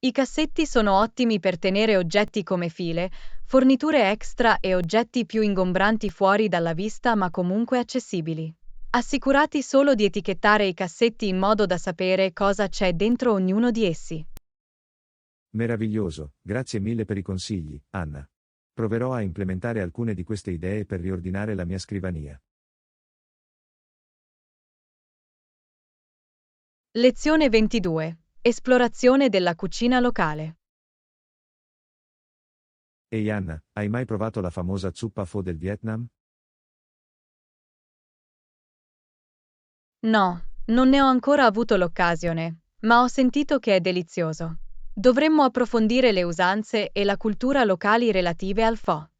Speaker 1: I cassetti sono ottimi per tenere oggetti come file, forniture extra e oggetti più ingombranti fuori dalla vista ma comunque accessibili. Assicurati solo di etichettare i cassetti in modo da sapere cosa c'è dentro ognuno di essi.
Speaker 2: Meraviglioso, grazie mille per i consigli, Anna. Proverò a implementare alcune di queste idee per riordinare la mia scrivania.
Speaker 1: Lezione 22. Esplorazione della cucina locale.
Speaker 2: Ehi Anna, hai mai provato la famosa zuppa pho del Vietnam?
Speaker 1: No, non ne ho ancora avuto l'occasione, ma ho sentito che è delizioso. Dovremmo approfondire le usanze e la cultura locali relative al pho.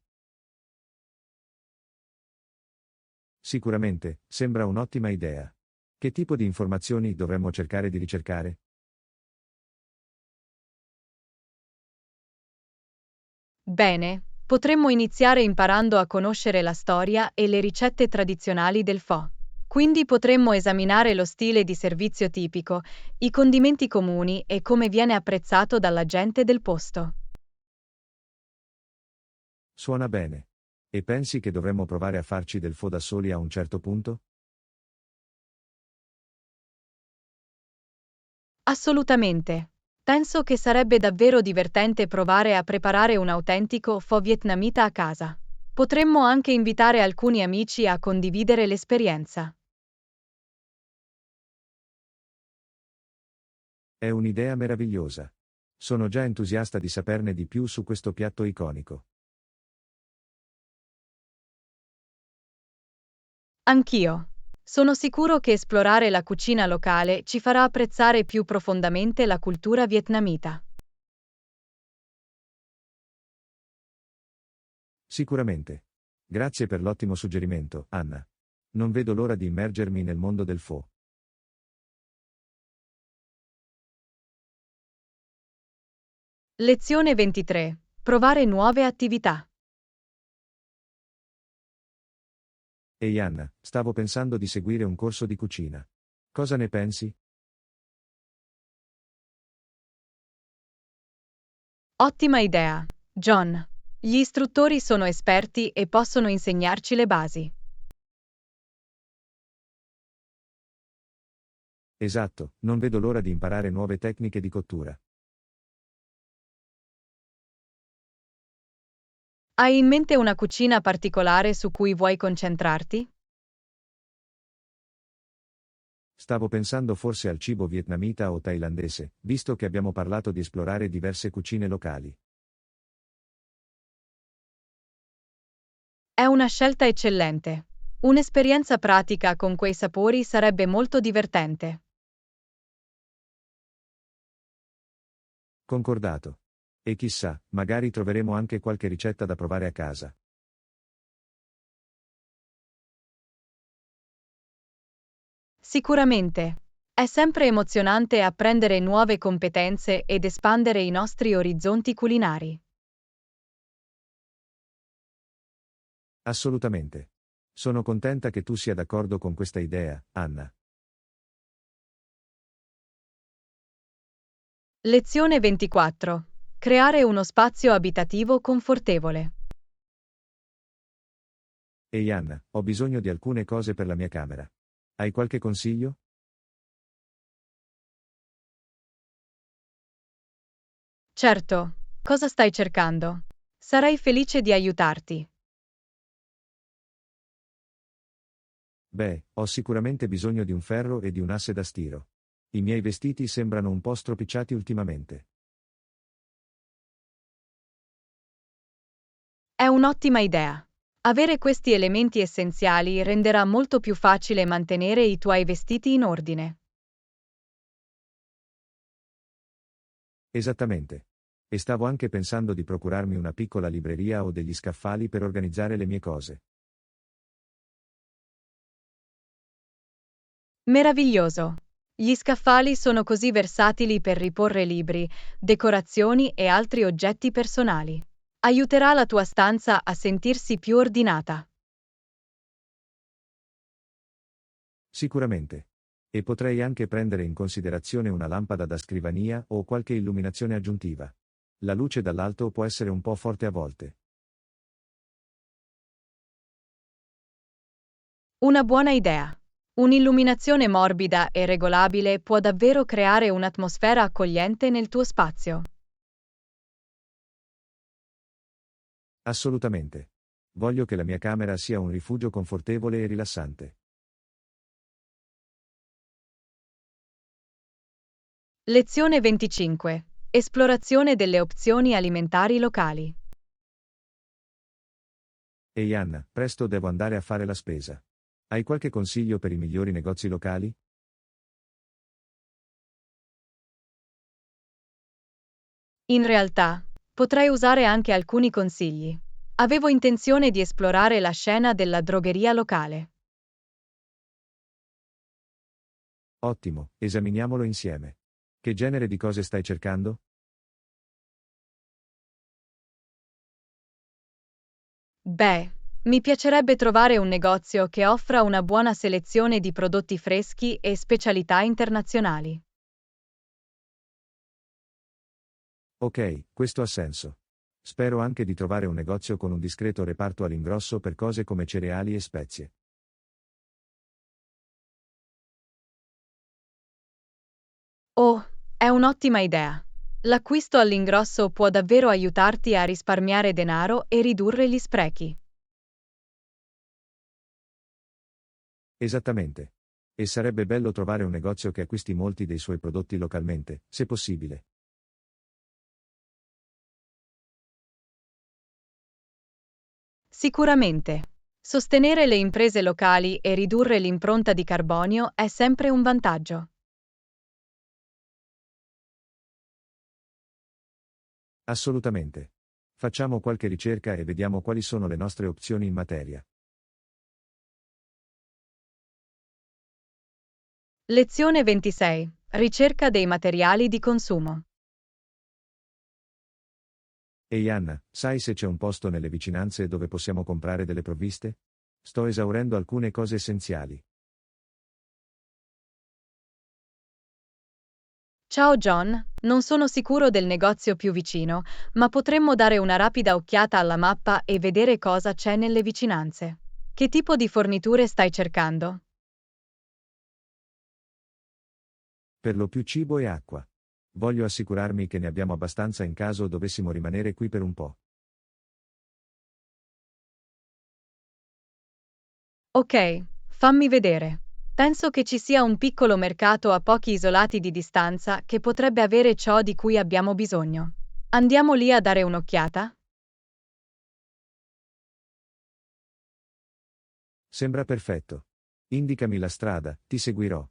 Speaker 2: Sicuramente, sembra un'ottima idea. Che tipo di informazioni dovremmo cercare di ricercare?
Speaker 1: Bene, potremmo iniziare imparando a conoscere la storia e le ricette tradizionali del pho. Quindi potremmo esaminare lo stile di servizio tipico, i condimenti comuni e come viene apprezzato dalla gente del posto.
Speaker 2: Suona bene. E pensi che dovremmo provare a farci del pho da soli a un certo punto?
Speaker 1: Assolutamente. Penso che sarebbe davvero divertente provare a preparare un autentico pho vietnamita a casa. Potremmo anche invitare alcuni amici a condividere l'esperienza.
Speaker 2: È un'idea meravigliosa. Sono già entusiasta di saperne di più su questo piatto iconico.
Speaker 1: Anch'io. Sono sicuro che esplorare la cucina locale ci farà apprezzare più profondamente la cultura vietnamita.
Speaker 2: Sicuramente. Grazie per l'ottimo suggerimento, Anna. Non vedo l'ora di immergermi nel mondo del pho.
Speaker 1: Lezione 23. Provare nuove attività.
Speaker 2: Ehi Anna, stavo pensando di seguire un corso di cucina. Cosa ne pensi?
Speaker 1: Ottima idea, John. Gli istruttori sono esperti e possono insegnarci le basi.
Speaker 2: Esatto, non vedo l'ora di imparare nuove tecniche di cottura.
Speaker 1: Hai in mente una cucina particolare su cui vuoi concentrarti?
Speaker 2: Stavo pensando forse al cibo vietnamita o thailandese, visto che abbiamo parlato di esplorare diverse cucine locali.
Speaker 1: È una scelta eccellente. Un'esperienza pratica con quei sapori sarebbe molto divertente.
Speaker 2: Concordato. E chissà, magari troveremo anche qualche ricetta da provare a casa.
Speaker 1: Sicuramente. È sempre emozionante apprendere nuove competenze ed espandere i nostri orizzonti culinari.
Speaker 2: Assolutamente. Sono contenta che tu sia d'accordo con questa idea, Anna.
Speaker 1: Lezione 24. Creare uno spazio abitativo confortevole.
Speaker 2: Ehi Anna, ho bisogno di alcune cose per la mia camera. Hai qualche consiglio?
Speaker 1: Certo, cosa stai cercando? Sarei felice di aiutarti.
Speaker 2: Beh, ho sicuramente bisogno di un ferro e di un asse da stiro. I miei vestiti sembrano un po' stropicciati ultimamente.
Speaker 1: È un'ottima idea. Avere questi elementi essenziali renderà molto più facile mantenere i tuoi vestiti in ordine.
Speaker 2: Esattamente. E stavo anche pensando di procurarmi una piccola libreria o degli scaffali per organizzare le mie cose.
Speaker 1: Meraviglioso! Gli scaffali sono così versatili per riporre libri, decorazioni e altri oggetti personali. Aiuterà la tua stanza a sentirsi più ordinata.
Speaker 2: Sicuramente. E potrei anche prendere in considerazione una lampada da scrivania o qualche illuminazione aggiuntiva. La luce dall'alto può essere un po' forte a volte.
Speaker 1: Una buona idea. Un'illuminazione morbida e regolabile può davvero creare un'atmosfera accogliente nel tuo spazio.
Speaker 2: Assolutamente. Voglio che la mia camera sia un rifugio confortevole e rilassante.
Speaker 1: Lezione 25. Esplorazione delle opzioni alimentari locali.
Speaker 2: Ehi Anna, presto devo andare a fare la spesa. Hai qualche consiglio per i migliori negozi locali?
Speaker 1: In realtà, potrei usare anche alcuni consigli. Avevo intenzione di esplorare la scena della drogheria locale.
Speaker 2: Ottimo, esaminiamolo insieme. Che genere di cose stai cercando?
Speaker 1: Beh, mi piacerebbe trovare un negozio che offra una buona selezione di prodotti freschi e specialità internazionali.
Speaker 2: Ok, questo ha senso. Spero anche di trovare un negozio con un discreto reparto all'ingrosso per cose come cereali e spezie.
Speaker 1: Oh, è un'ottima idea. L'acquisto all'ingrosso può davvero aiutarti a risparmiare denaro e ridurre gli sprechi.
Speaker 2: Esattamente. E sarebbe bello trovare un negozio che acquisti molti dei suoi prodotti localmente, se possibile.
Speaker 1: Sicuramente. Sostenere le imprese locali e ridurre l'impronta di carbonio è sempre un vantaggio.
Speaker 2: Assolutamente. Facciamo qualche ricerca e vediamo quali sono le nostre opzioni in materia.
Speaker 1: Lezione 26. Ricerca dei materiali di consumo.
Speaker 2: Ehi Anna, sai se c'è un posto nelle vicinanze dove possiamo comprare delle provviste? Sto esaurendo alcune cose essenziali.
Speaker 1: Ciao John, non sono sicuro del negozio più vicino, ma potremmo dare una rapida occhiata alla mappa e vedere cosa c'è nelle vicinanze. Che tipo di forniture stai cercando?
Speaker 2: Per lo più cibo e acqua. Voglio assicurarmi che ne abbiamo abbastanza in caso dovessimo rimanere qui per un po'.
Speaker 1: Ok, fammi vedere. Penso che ci sia un piccolo mercato a pochi isolati di distanza che potrebbe avere ciò di cui abbiamo bisogno. Andiamo lì a dare un'occhiata?
Speaker 2: Sembra perfetto. Indicami la strada, ti seguirò.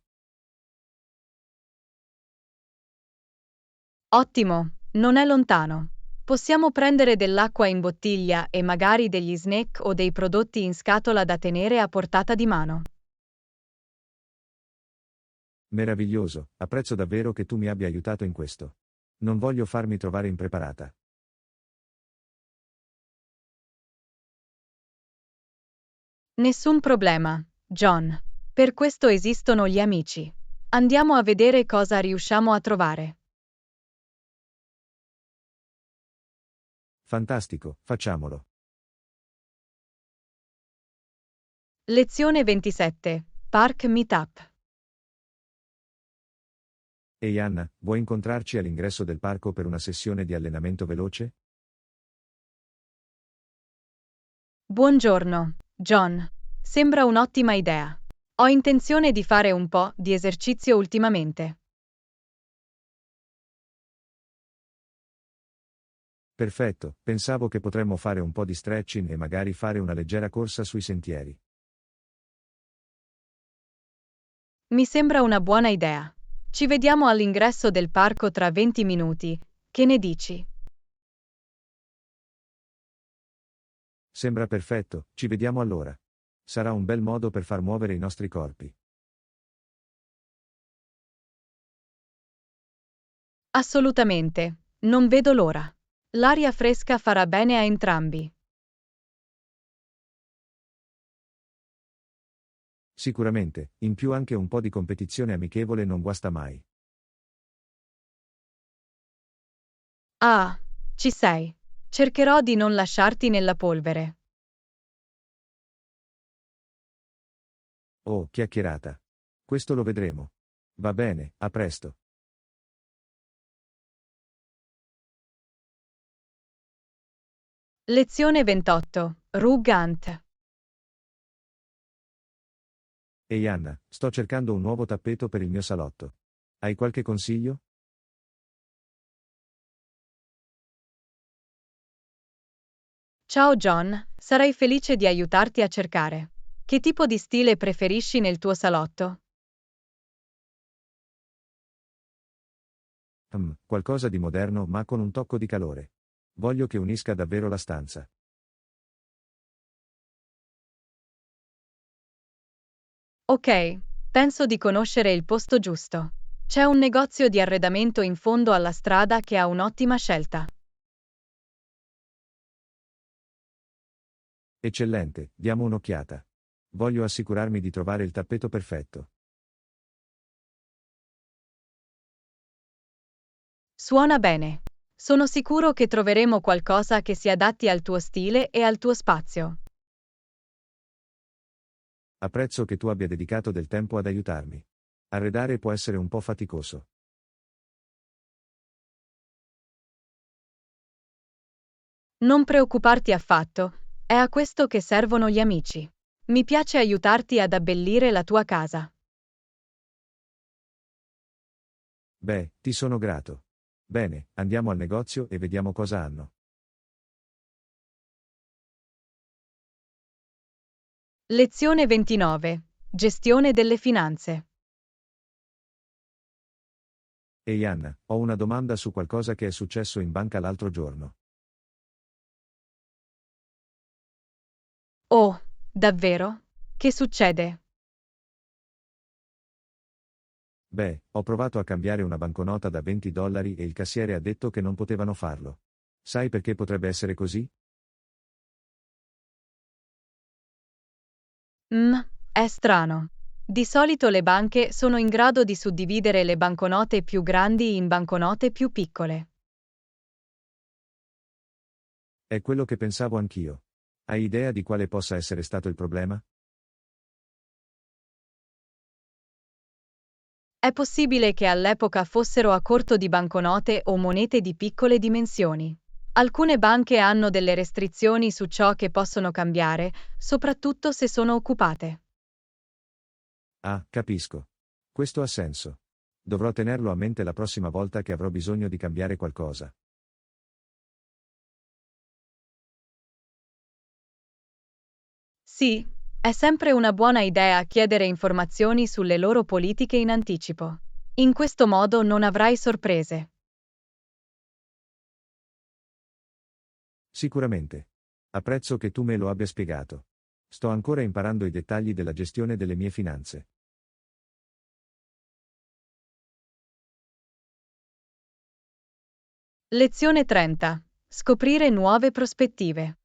Speaker 1: Ottimo, non è lontano. Possiamo prendere dell'acqua in bottiglia e magari degli snack o dei prodotti in scatola da tenere a portata di mano.
Speaker 2: Meraviglioso, apprezzo davvero che tu mi abbia aiutato in questo. Non voglio farmi trovare impreparata.
Speaker 1: Nessun problema, John. Per questo esistono gli amici. Andiamo a vedere cosa riusciamo a trovare.
Speaker 2: Fantastico, facciamolo.
Speaker 1: Lezione 27. Park Meetup.
Speaker 2: Ehi Anna, vuoi incontrarci all'ingresso del parco per una sessione di allenamento veloce?
Speaker 1: Buongiorno, John. Sembra un'ottima idea. Ho intenzione di fare un po' di esercizio ultimamente.
Speaker 2: Perfetto, pensavo che potremmo fare un po' di stretching e magari fare una leggera corsa sui sentieri.
Speaker 1: Mi sembra una buona idea. Ci vediamo all'ingresso del parco tra 20 minuti. Che ne dici?
Speaker 2: Sembra perfetto, ci vediamo allora. Sarà un bel modo per far muovere i nostri corpi.
Speaker 1: Assolutamente. Non vedo l'ora. L'aria fresca farà bene a entrambi.
Speaker 2: Sicuramente, in più anche un po' di competizione amichevole non guasta mai.
Speaker 1: Ah, ci sei. Cercherò di non lasciarti nella polvere.
Speaker 2: Oh, chiacchierata. Questo lo vedremo. Va bene, a presto.
Speaker 1: Lezione 28. Rug Ant.
Speaker 2: Ehi Anna, sto cercando un nuovo tappeto per il mio salotto. Hai qualche consiglio?
Speaker 1: Ciao John, sarei felice di aiutarti a cercare. Che tipo di stile preferisci nel tuo salotto?
Speaker 2: Qualcosa di moderno ma con un tocco di calore. Voglio che unisca davvero la stanza.
Speaker 1: Ok, penso di conoscere il posto giusto. C'è un negozio di arredamento in fondo alla strada che ha un'ottima scelta.
Speaker 2: Eccellente, diamo un'occhiata. Voglio assicurarmi di trovare il tappeto perfetto.
Speaker 1: Suona bene. Sono sicuro che troveremo qualcosa che si adatti al tuo stile e al tuo spazio.
Speaker 2: Apprezzo che tu abbia dedicato del tempo ad aiutarmi. Arredare può essere un po' faticoso.
Speaker 1: Non preoccuparti affatto, è a questo che servono gli amici. Mi piace aiutarti ad abbellire la tua casa.
Speaker 2: Beh, ti sono grato. Bene, andiamo al negozio e vediamo cosa hanno.
Speaker 1: Lezione 29. Gestione delle finanze.
Speaker 2: Ehi Anna, ho una domanda su qualcosa che è successo in banca l'altro giorno.
Speaker 1: Oh, davvero? Che succede?
Speaker 2: Beh, ho provato a cambiare una banconota da $20 e il cassiere ha detto che non potevano farlo. Sai perché potrebbe essere così?
Speaker 1: È strano. Di solito le banche sono in grado di suddividere le banconote più grandi in banconote più piccole.
Speaker 2: È quello che pensavo anch'io. Hai idea di quale possa essere stato il problema?
Speaker 1: È possibile che all'epoca fossero a corto di banconote o monete di piccole dimensioni. Alcune banche hanno delle restrizioni su ciò che possono cambiare, soprattutto se sono occupate.
Speaker 2: Ah, capisco. Questo ha senso. Dovrò tenerlo a mente la prossima volta che avrò bisogno di cambiare qualcosa.
Speaker 1: Sì, è sempre una buona idea chiedere informazioni sulle loro politiche in anticipo. In questo modo non avrai sorprese.
Speaker 2: Sicuramente. Apprezzo che tu me lo abbia spiegato. Sto ancora imparando i dettagli della gestione delle mie finanze.
Speaker 1: Lezione 30. Scoprire nuove prospettive.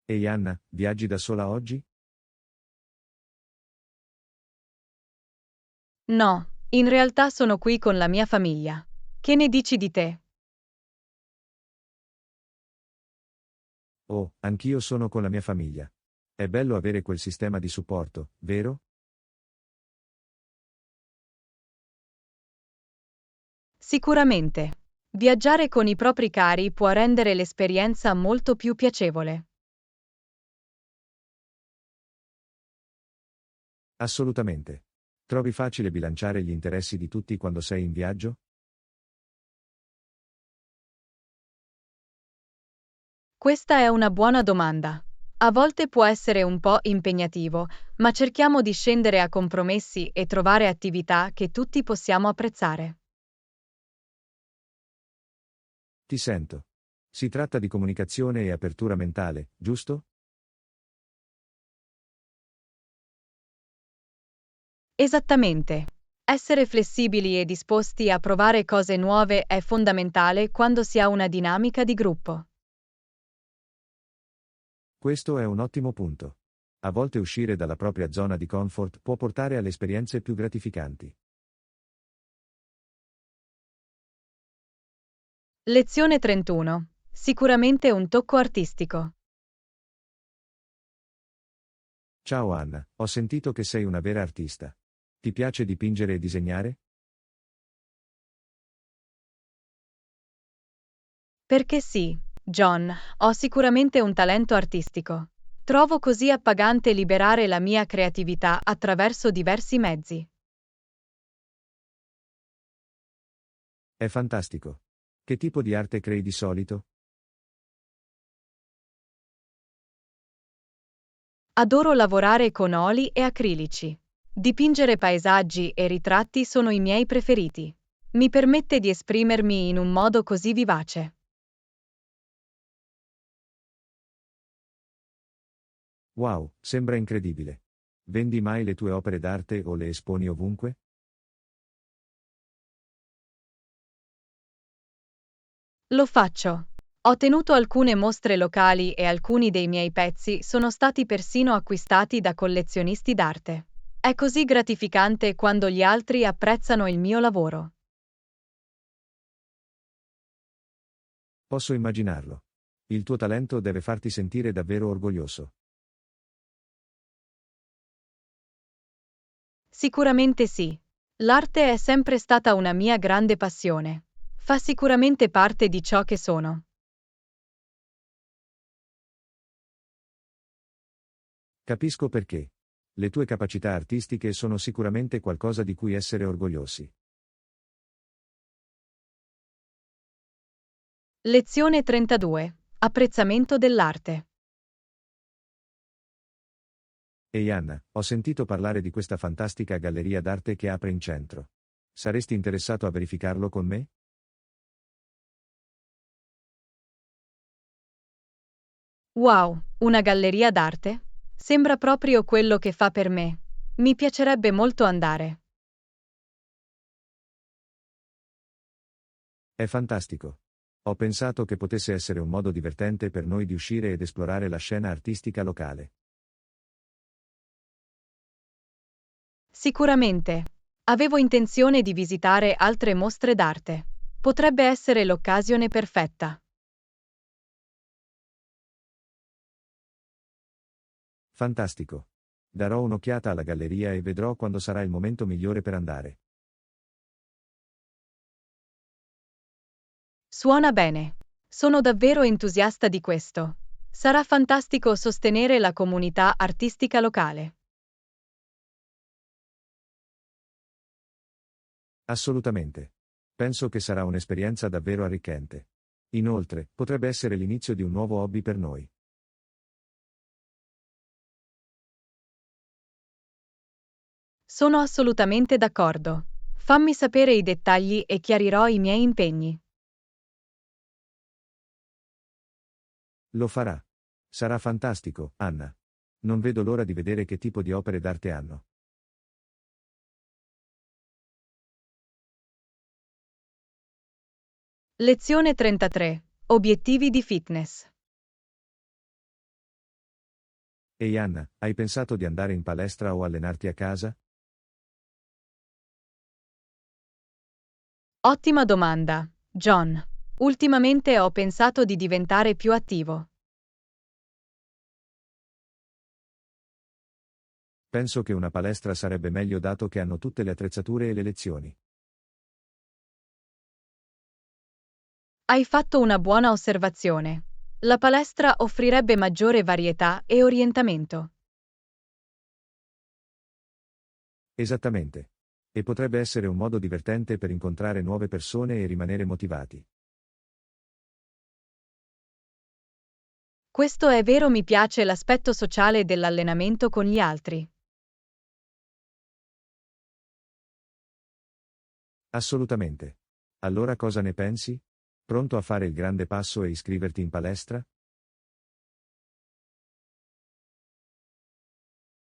Speaker 2: Ehi Anna, viaggi da sola oggi?
Speaker 1: No, in realtà sono qui con la mia famiglia. Che ne dici di te?
Speaker 2: Oh, anch'io sono con la mia famiglia. È bello avere quel sistema di supporto, vero?
Speaker 1: Sicuramente. Viaggiare con i propri cari può rendere l'esperienza molto più piacevole.
Speaker 2: Assolutamente. Trovi facile bilanciare gli interessi di tutti quando sei in viaggio?
Speaker 1: Questa è una buona domanda. A volte può essere un po' impegnativo, ma cerchiamo di scendere a compromessi e trovare attività che tutti possiamo apprezzare.
Speaker 2: Ti sento. Si tratta di comunicazione e apertura mentale, giusto?
Speaker 1: Esattamente. Essere flessibili e disposti a provare cose nuove è fondamentale quando si ha una dinamica di gruppo.
Speaker 2: Questo è un ottimo punto. A volte uscire dalla propria zona di comfort può portare alle esperienze più gratificanti.
Speaker 1: Lezione 31. Sicuramente un tocco artistico.
Speaker 2: Ciao Anna, ho sentito che sei una vera artista. Ti piace dipingere e disegnare?
Speaker 1: Perché sì, John, ho sicuramente un talento artistico. Trovo così appagante liberare la mia creatività attraverso diversi mezzi.
Speaker 2: È fantastico. Che tipo di arte crei di solito?
Speaker 1: Adoro lavorare con oli e acrilici. Dipingere paesaggi e ritratti sono i miei preferiti. Mi permette di esprimermi in un modo così vivace.
Speaker 2: Wow, sembra incredibile. Vendi mai le tue opere d'arte o le esponi ovunque?
Speaker 1: Lo faccio. Ho tenuto alcune mostre locali e alcuni dei miei pezzi sono stati persino acquistati da collezionisti d'arte. È così gratificante quando gli altri apprezzano il mio lavoro.
Speaker 2: Posso immaginarlo. Il tuo talento deve farti sentire davvero orgoglioso.
Speaker 1: Sicuramente sì. L'arte è sempre stata una mia grande passione. Fa sicuramente parte di ciò che sono.
Speaker 2: Capisco perché. Le tue capacità artistiche sono sicuramente qualcosa di cui essere orgogliosi.
Speaker 1: Lezione 32. Apprezzamento dell'arte.
Speaker 2: Ehi Anna, ho sentito parlare di questa fantastica galleria d'arte che apre in centro. Saresti interessato a verificarlo con me?
Speaker 1: Wow, una galleria d'arte? Sembra proprio quello che fa per me. Mi piacerebbe molto andare.
Speaker 2: È fantastico. Ho pensato che potesse essere un modo divertente per noi di uscire ed esplorare la scena artistica locale.
Speaker 1: Sicuramente. Avevo intenzione di visitare altre mostre d'arte. Potrebbe essere l'occasione perfetta.
Speaker 2: Fantastico. Darò un'occhiata alla galleria e vedrò quando sarà il momento migliore per andare.
Speaker 1: Suona bene. Sono davvero entusiasta di questo. Sarà fantastico sostenere la comunità artistica locale.
Speaker 2: Assolutamente. Penso che sarà un'esperienza davvero arricchente. Inoltre, potrebbe essere l'inizio di un nuovo hobby per noi.
Speaker 1: Sono assolutamente d'accordo. Fammi sapere i dettagli e chiarirò i miei impegni.
Speaker 2: Lo farà. Sarà fantastico, Anna. Non vedo l'ora di vedere che tipo di opere d'arte hanno.
Speaker 1: Lezione 33. Obiettivi di fitness.
Speaker 2: Ehi Anna, hai pensato di andare in palestra o allenarti a casa?
Speaker 1: Ottima domanda, John. Ultimamente ho pensato di diventare più attivo.
Speaker 2: Penso che una palestra sarebbe meglio dato che hanno tutte le attrezzature e le lezioni.
Speaker 1: Hai fatto una buona osservazione. La palestra offrirebbe maggiore varietà e orientamento.
Speaker 2: Esattamente. E potrebbe essere un modo divertente per incontrare nuove persone e rimanere motivati.
Speaker 1: Questo è vero, mi piace l'aspetto sociale dell'allenamento con gli altri.
Speaker 2: Assolutamente. Allora cosa ne pensi? Pronto a fare il grande passo e iscriverti in palestra?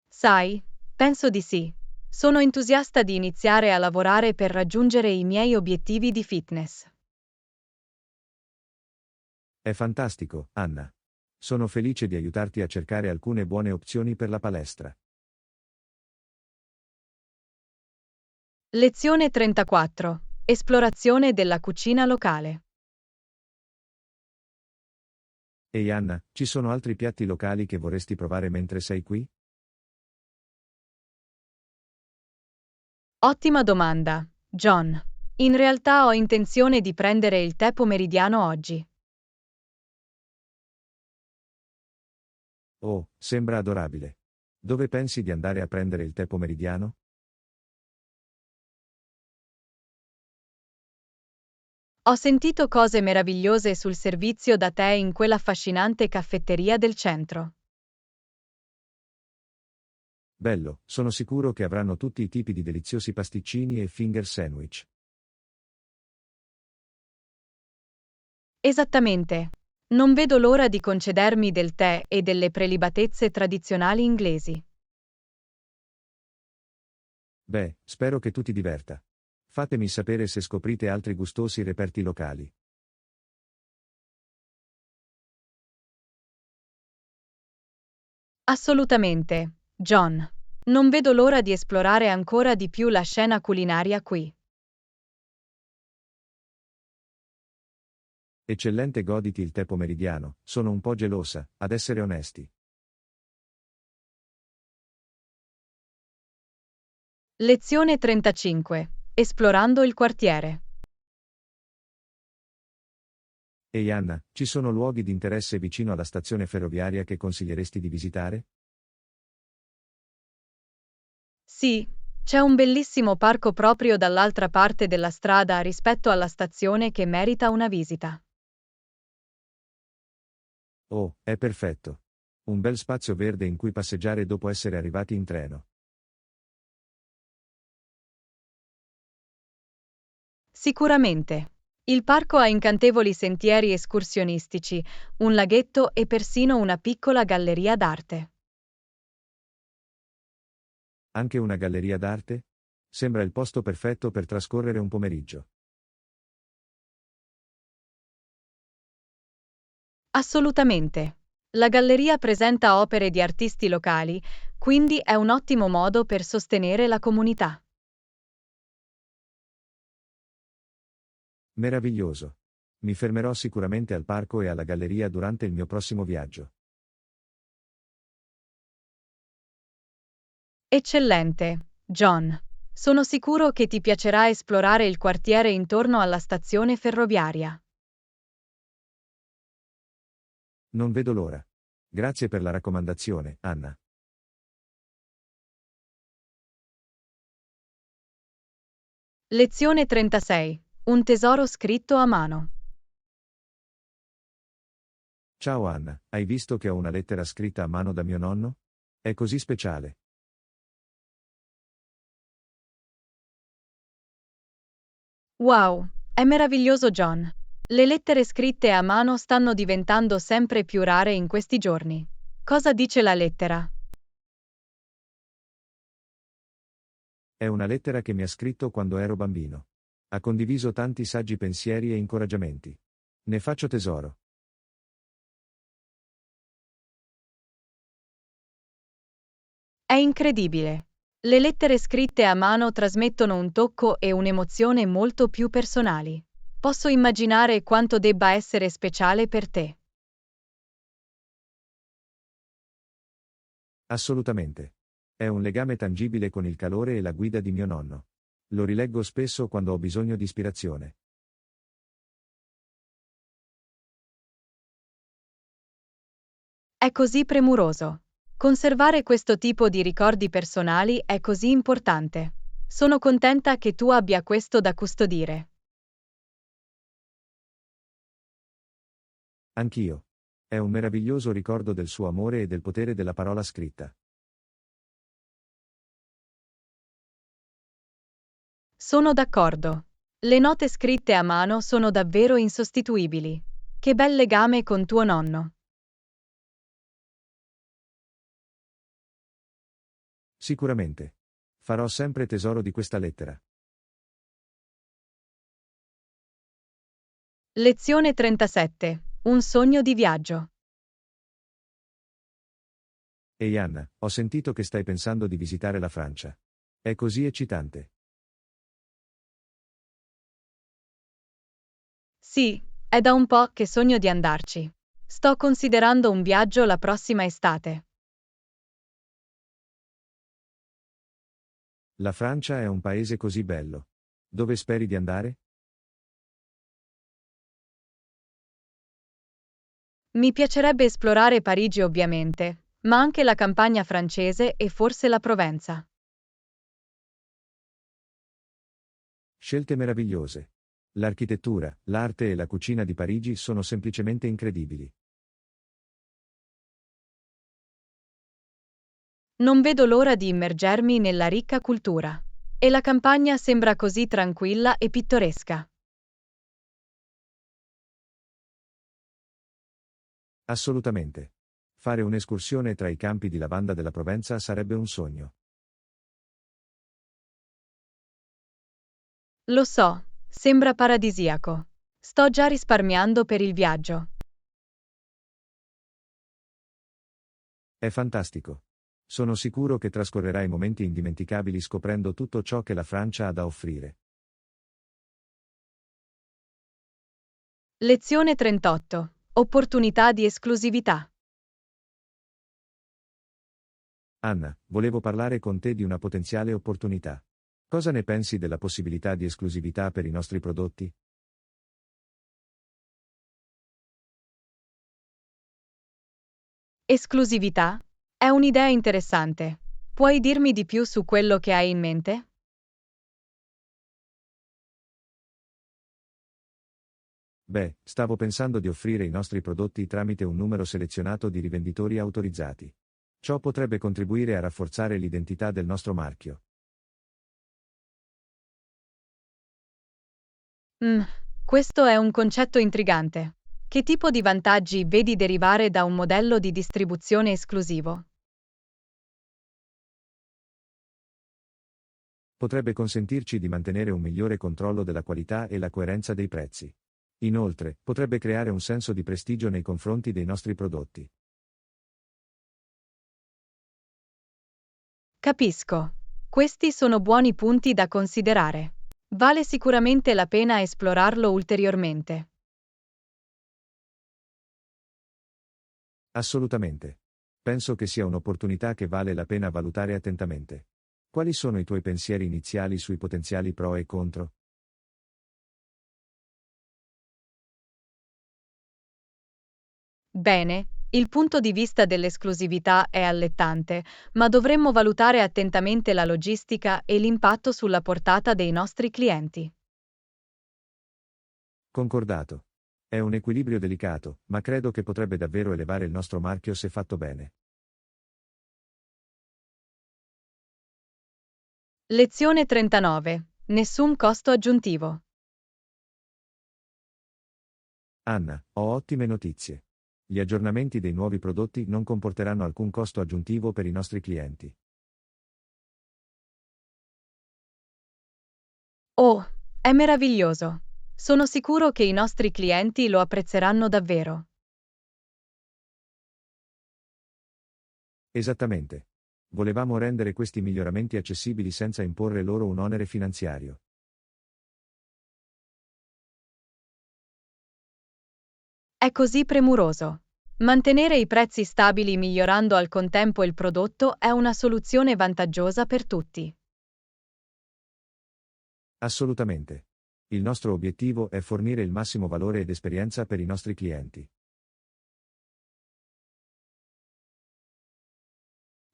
Speaker 1: Sai, penso di sì. Sono entusiasta di iniziare a lavorare per raggiungere i miei obiettivi di fitness.
Speaker 2: È fantastico, Anna. Sono felice di aiutarti a cercare alcune buone opzioni per la palestra.
Speaker 1: Lezione 34. Esplorazione della cucina locale.
Speaker 2: Ehi Anna, ci sono altri piatti locali che vorresti provare mentre sei qui?
Speaker 1: Ottima domanda, John. In realtà ho intenzione di prendere il tè pomeridiano oggi.
Speaker 2: Oh, sembra adorabile. Dove pensi di andare a prendere il tè pomeridiano?
Speaker 1: Ho sentito cose meravigliose sul servizio da tè in quell'affascinante caffetteria del centro.
Speaker 2: Bello, sono sicuro che avranno tutti i tipi di deliziosi pasticcini e finger sandwich.
Speaker 1: Esattamente. Non vedo l'ora di concedermi del tè e delle prelibatezze tradizionali inglesi.
Speaker 2: Beh, spero che tu ti diverta. Fatemi sapere se scoprite altri gustosi reperti locali.
Speaker 1: Assolutamente, John. Non vedo l'ora di esplorare ancora di più la scena culinaria qui.
Speaker 2: Eccellente, goditi il tè pomeridiano, sono un po' gelosa, ad essere onesti.
Speaker 1: Lezione 35. Esplorando il quartiere.
Speaker 2: Ehi Anna, ci sono luoghi di interesse vicino alla stazione ferroviaria che consiglieresti di visitare?
Speaker 1: Sì, c'è un bellissimo parco proprio dall'altra parte della strada rispetto alla stazione che merita una visita.
Speaker 2: Oh, è perfetto. Un bel spazio verde in cui passeggiare dopo essere arrivati in treno.
Speaker 1: Sicuramente. Il parco ha incantevoli sentieri escursionistici, un laghetto e persino una piccola galleria d'arte.
Speaker 2: Anche una galleria d'arte? Sembra il posto perfetto per trascorrere un pomeriggio.
Speaker 1: Assolutamente. La galleria presenta opere di artisti locali, quindi è un ottimo modo per sostenere la comunità.
Speaker 2: Meraviglioso. Mi fermerò sicuramente al parco e alla galleria durante il mio prossimo viaggio.
Speaker 1: Eccellente, John. Sono sicuro che ti piacerà esplorare il quartiere intorno alla stazione ferroviaria.
Speaker 2: Non vedo l'ora. Grazie per la raccomandazione, Anna.
Speaker 1: Lezione 36. Un tesoro scritto a mano.
Speaker 2: Ciao Anna, hai visto che ho una lettera scritta a mano da mio nonno? È così speciale.
Speaker 1: Wow, è meraviglioso, John. Le lettere scritte a mano stanno diventando sempre più rare in questi giorni. Cosa dice la lettera?
Speaker 2: È una lettera che mi ha scritto quando ero bambino. Ha condiviso tanti saggi pensieri e incoraggiamenti. Ne faccio tesoro.
Speaker 1: È incredibile. Le lettere scritte a mano trasmettono un tocco e un'emozione molto più personali. Posso immaginare quanto debba essere speciale per te.
Speaker 2: Assolutamente. È un legame tangibile con il calore e la guida di mio nonno. Lo rileggo spesso quando ho bisogno di ispirazione.
Speaker 1: È così premuroso. Conservare questo tipo di ricordi personali è così importante. Sono contenta che tu abbia questo da custodire.
Speaker 2: Anch'io. È un meraviglioso ricordo del suo amore e del potere della parola scritta.
Speaker 1: Sono d'accordo. Le note scritte a mano sono davvero insostituibili. Che bel legame con tuo nonno.
Speaker 2: Sicuramente. Farò sempre tesoro di questa lettera.
Speaker 1: Lezione 37. Un sogno di viaggio.
Speaker 2: Ehi Anna, ho sentito che stai pensando di visitare la Francia. È così eccitante.
Speaker 1: Sì, è da un po' che sogno di andarci. Sto considerando un viaggio la prossima estate.
Speaker 2: La Francia è un paese così bello. Dove speri di andare?
Speaker 1: Mi piacerebbe esplorare Parigi ovviamente, ma anche la campagna francese e forse la Provenza.
Speaker 2: Scelte meravigliose. L'architettura, l'arte e la cucina di Parigi sono semplicemente incredibili.
Speaker 1: Non vedo l'ora di immergermi nella ricca cultura. E la campagna sembra così tranquilla e pittoresca.
Speaker 2: Assolutamente. Fare un'escursione tra i campi di lavanda della Provenza sarebbe un sogno.
Speaker 1: Lo so, sembra paradisiaco. Sto già risparmiando per il viaggio.
Speaker 2: È fantastico. Sono sicuro che trascorrerai momenti indimenticabili scoprendo tutto ciò che la Francia ha da offrire.
Speaker 1: Lezione 38. Opportunità di esclusività.
Speaker 2: Anna, volevo parlare con te di una potenziale opportunità. Cosa ne pensi della possibilità di esclusività per i nostri prodotti?
Speaker 1: Esclusività? È un'idea interessante. Puoi dirmi di più su quello che hai in mente?
Speaker 2: Beh, stavo pensando di offrire i nostri prodotti tramite un numero selezionato di rivenditori autorizzati. Ciò potrebbe contribuire a rafforzare l'identità del nostro marchio.
Speaker 1: Mm, questo è un concetto intrigante. Che tipo di vantaggi vedi derivare da un modello di distribuzione esclusivo?
Speaker 2: Potrebbe consentirci di mantenere un migliore controllo della qualità e la coerenza dei prezzi. Inoltre, potrebbe creare un senso di prestigio nei confronti dei nostri prodotti.
Speaker 1: Capisco. Questi sono buoni punti da considerare. Vale sicuramente la pena esplorarlo ulteriormente.
Speaker 2: Assolutamente. Penso che sia un'opportunità che vale la pena valutare attentamente. Quali sono i tuoi pensieri iniziali sui potenziali pro e contro?
Speaker 1: Bene, il punto di vista dell'esclusività è allettante, ma dovremmo valutare attentamente la logistica e l'impatto sulla portata dei nostri clienti.
Speaker 2: Concordato. È un equilibrio delicato, ma credo che potrebbe davvero elevare il nostro marchio se fatto bene.
Speaker 1: Lezione 39. Nessun costo aggiuntivo.
Speaker 2: Anna, ho ottime notizie. Gli aggiornamenti dei nuovi prodotti non comporteranno alcun costo aggiuntivo per i nostri clienti.
Speaker 1: Oh, è meraviglioso! Sono sicuro che i nostri clienti lo apprezzeranno davvero.
Speaker 2: Esattamente. Volevamo rendere questi miglioramenti accessibili senza imporre loro un onere finanziario.
Speaker 1: È così premuroso. Mantenere i prezzi stabili migliorando al contempo il prodotto è una soluzione vantaggiosa per tutti.
Speaker 2: Assolutamente. Il nostro obiettivo è fornire il massimo valore ed esperienza per i nostri clienti.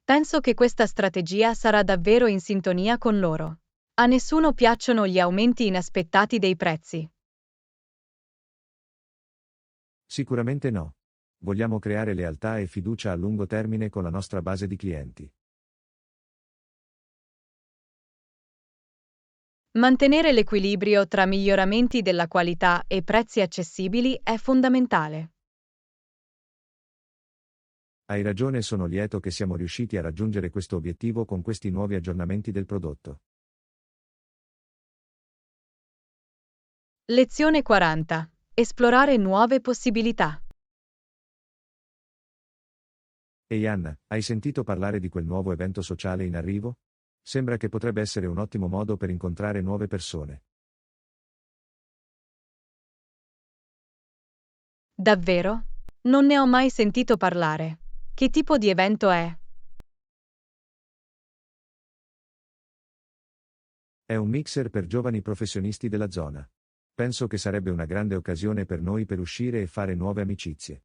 Speaker 1: Penso che questa strategia sarà davvero in sintonia con loro. A nessuno piacciono gli aumenti inaspettati dei prezzi.
Speaker 2: Sicuramente no. Vogliamo creare lealtà e fiducia a lungo termine con la nostra base di clienti.
Speaker 1: Mantenere l'equilibrio tra miglioramenti della qualità e prezzi accessibili è fondamentale.
Speaker 2: Hai ragione e sono lieto che siamo riusciti a raggiungere questo obiettivo con questi nuovi aggiornamenti del prodotto.
Speaker 1: Lezione 40. Esplorare nuove possibilità.
Speaker 2: Ehi Anna, hai sentito parlare di quel nuovo evento sociale in arrivo? Sembra che potrebbe essere un ottimo modo per incontrare nuove persone.
Speaker 1: Davvero? Non ne ho mai sentito parlare. Che tipo di evento è?
Speaker 2: È un mixer per giovani professionisti della zona. Penso che sarebbe una grande occasione per noi per uscire e fare nuove amicizie.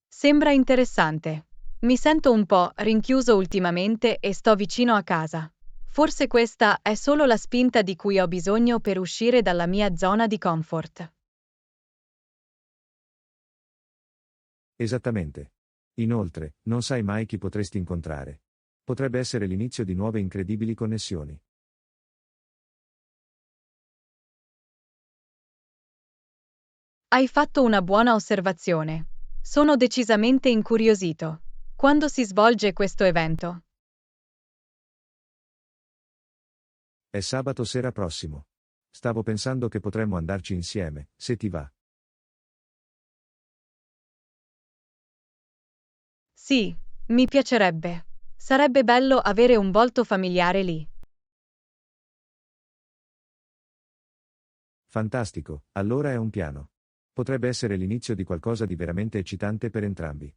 Speaker 1: Sembra interessante. Mi sento un po' rinchiuso ultimamente e sto vicino a casa. Forse questa è solo la spinta di cui ho bisogno per uscire dalla mia zona di comfort.
Speaker 2: Esattamente. Inoltre, non sai mai chi potresti incontrare. Potrebbe essere l'inizio di nuove incredibili connessioni.
Speaker 1: Hai fatto una buona osservazione. Sono decisamente incuriosito. Quando si svolge questo evento?
Speaker 2: È sabato sera prossimo. Stavo pensando che potremmo andarci insieme, se ti va.
Speaker 1: Sì, mi piacerebbe. Sarebbe bello avere un volto familiare lì.
Speaker 2: Fantastico, allora è un piano. Potrebbe essere l'inizio di qualcosa di veramente eccitante per entrambi.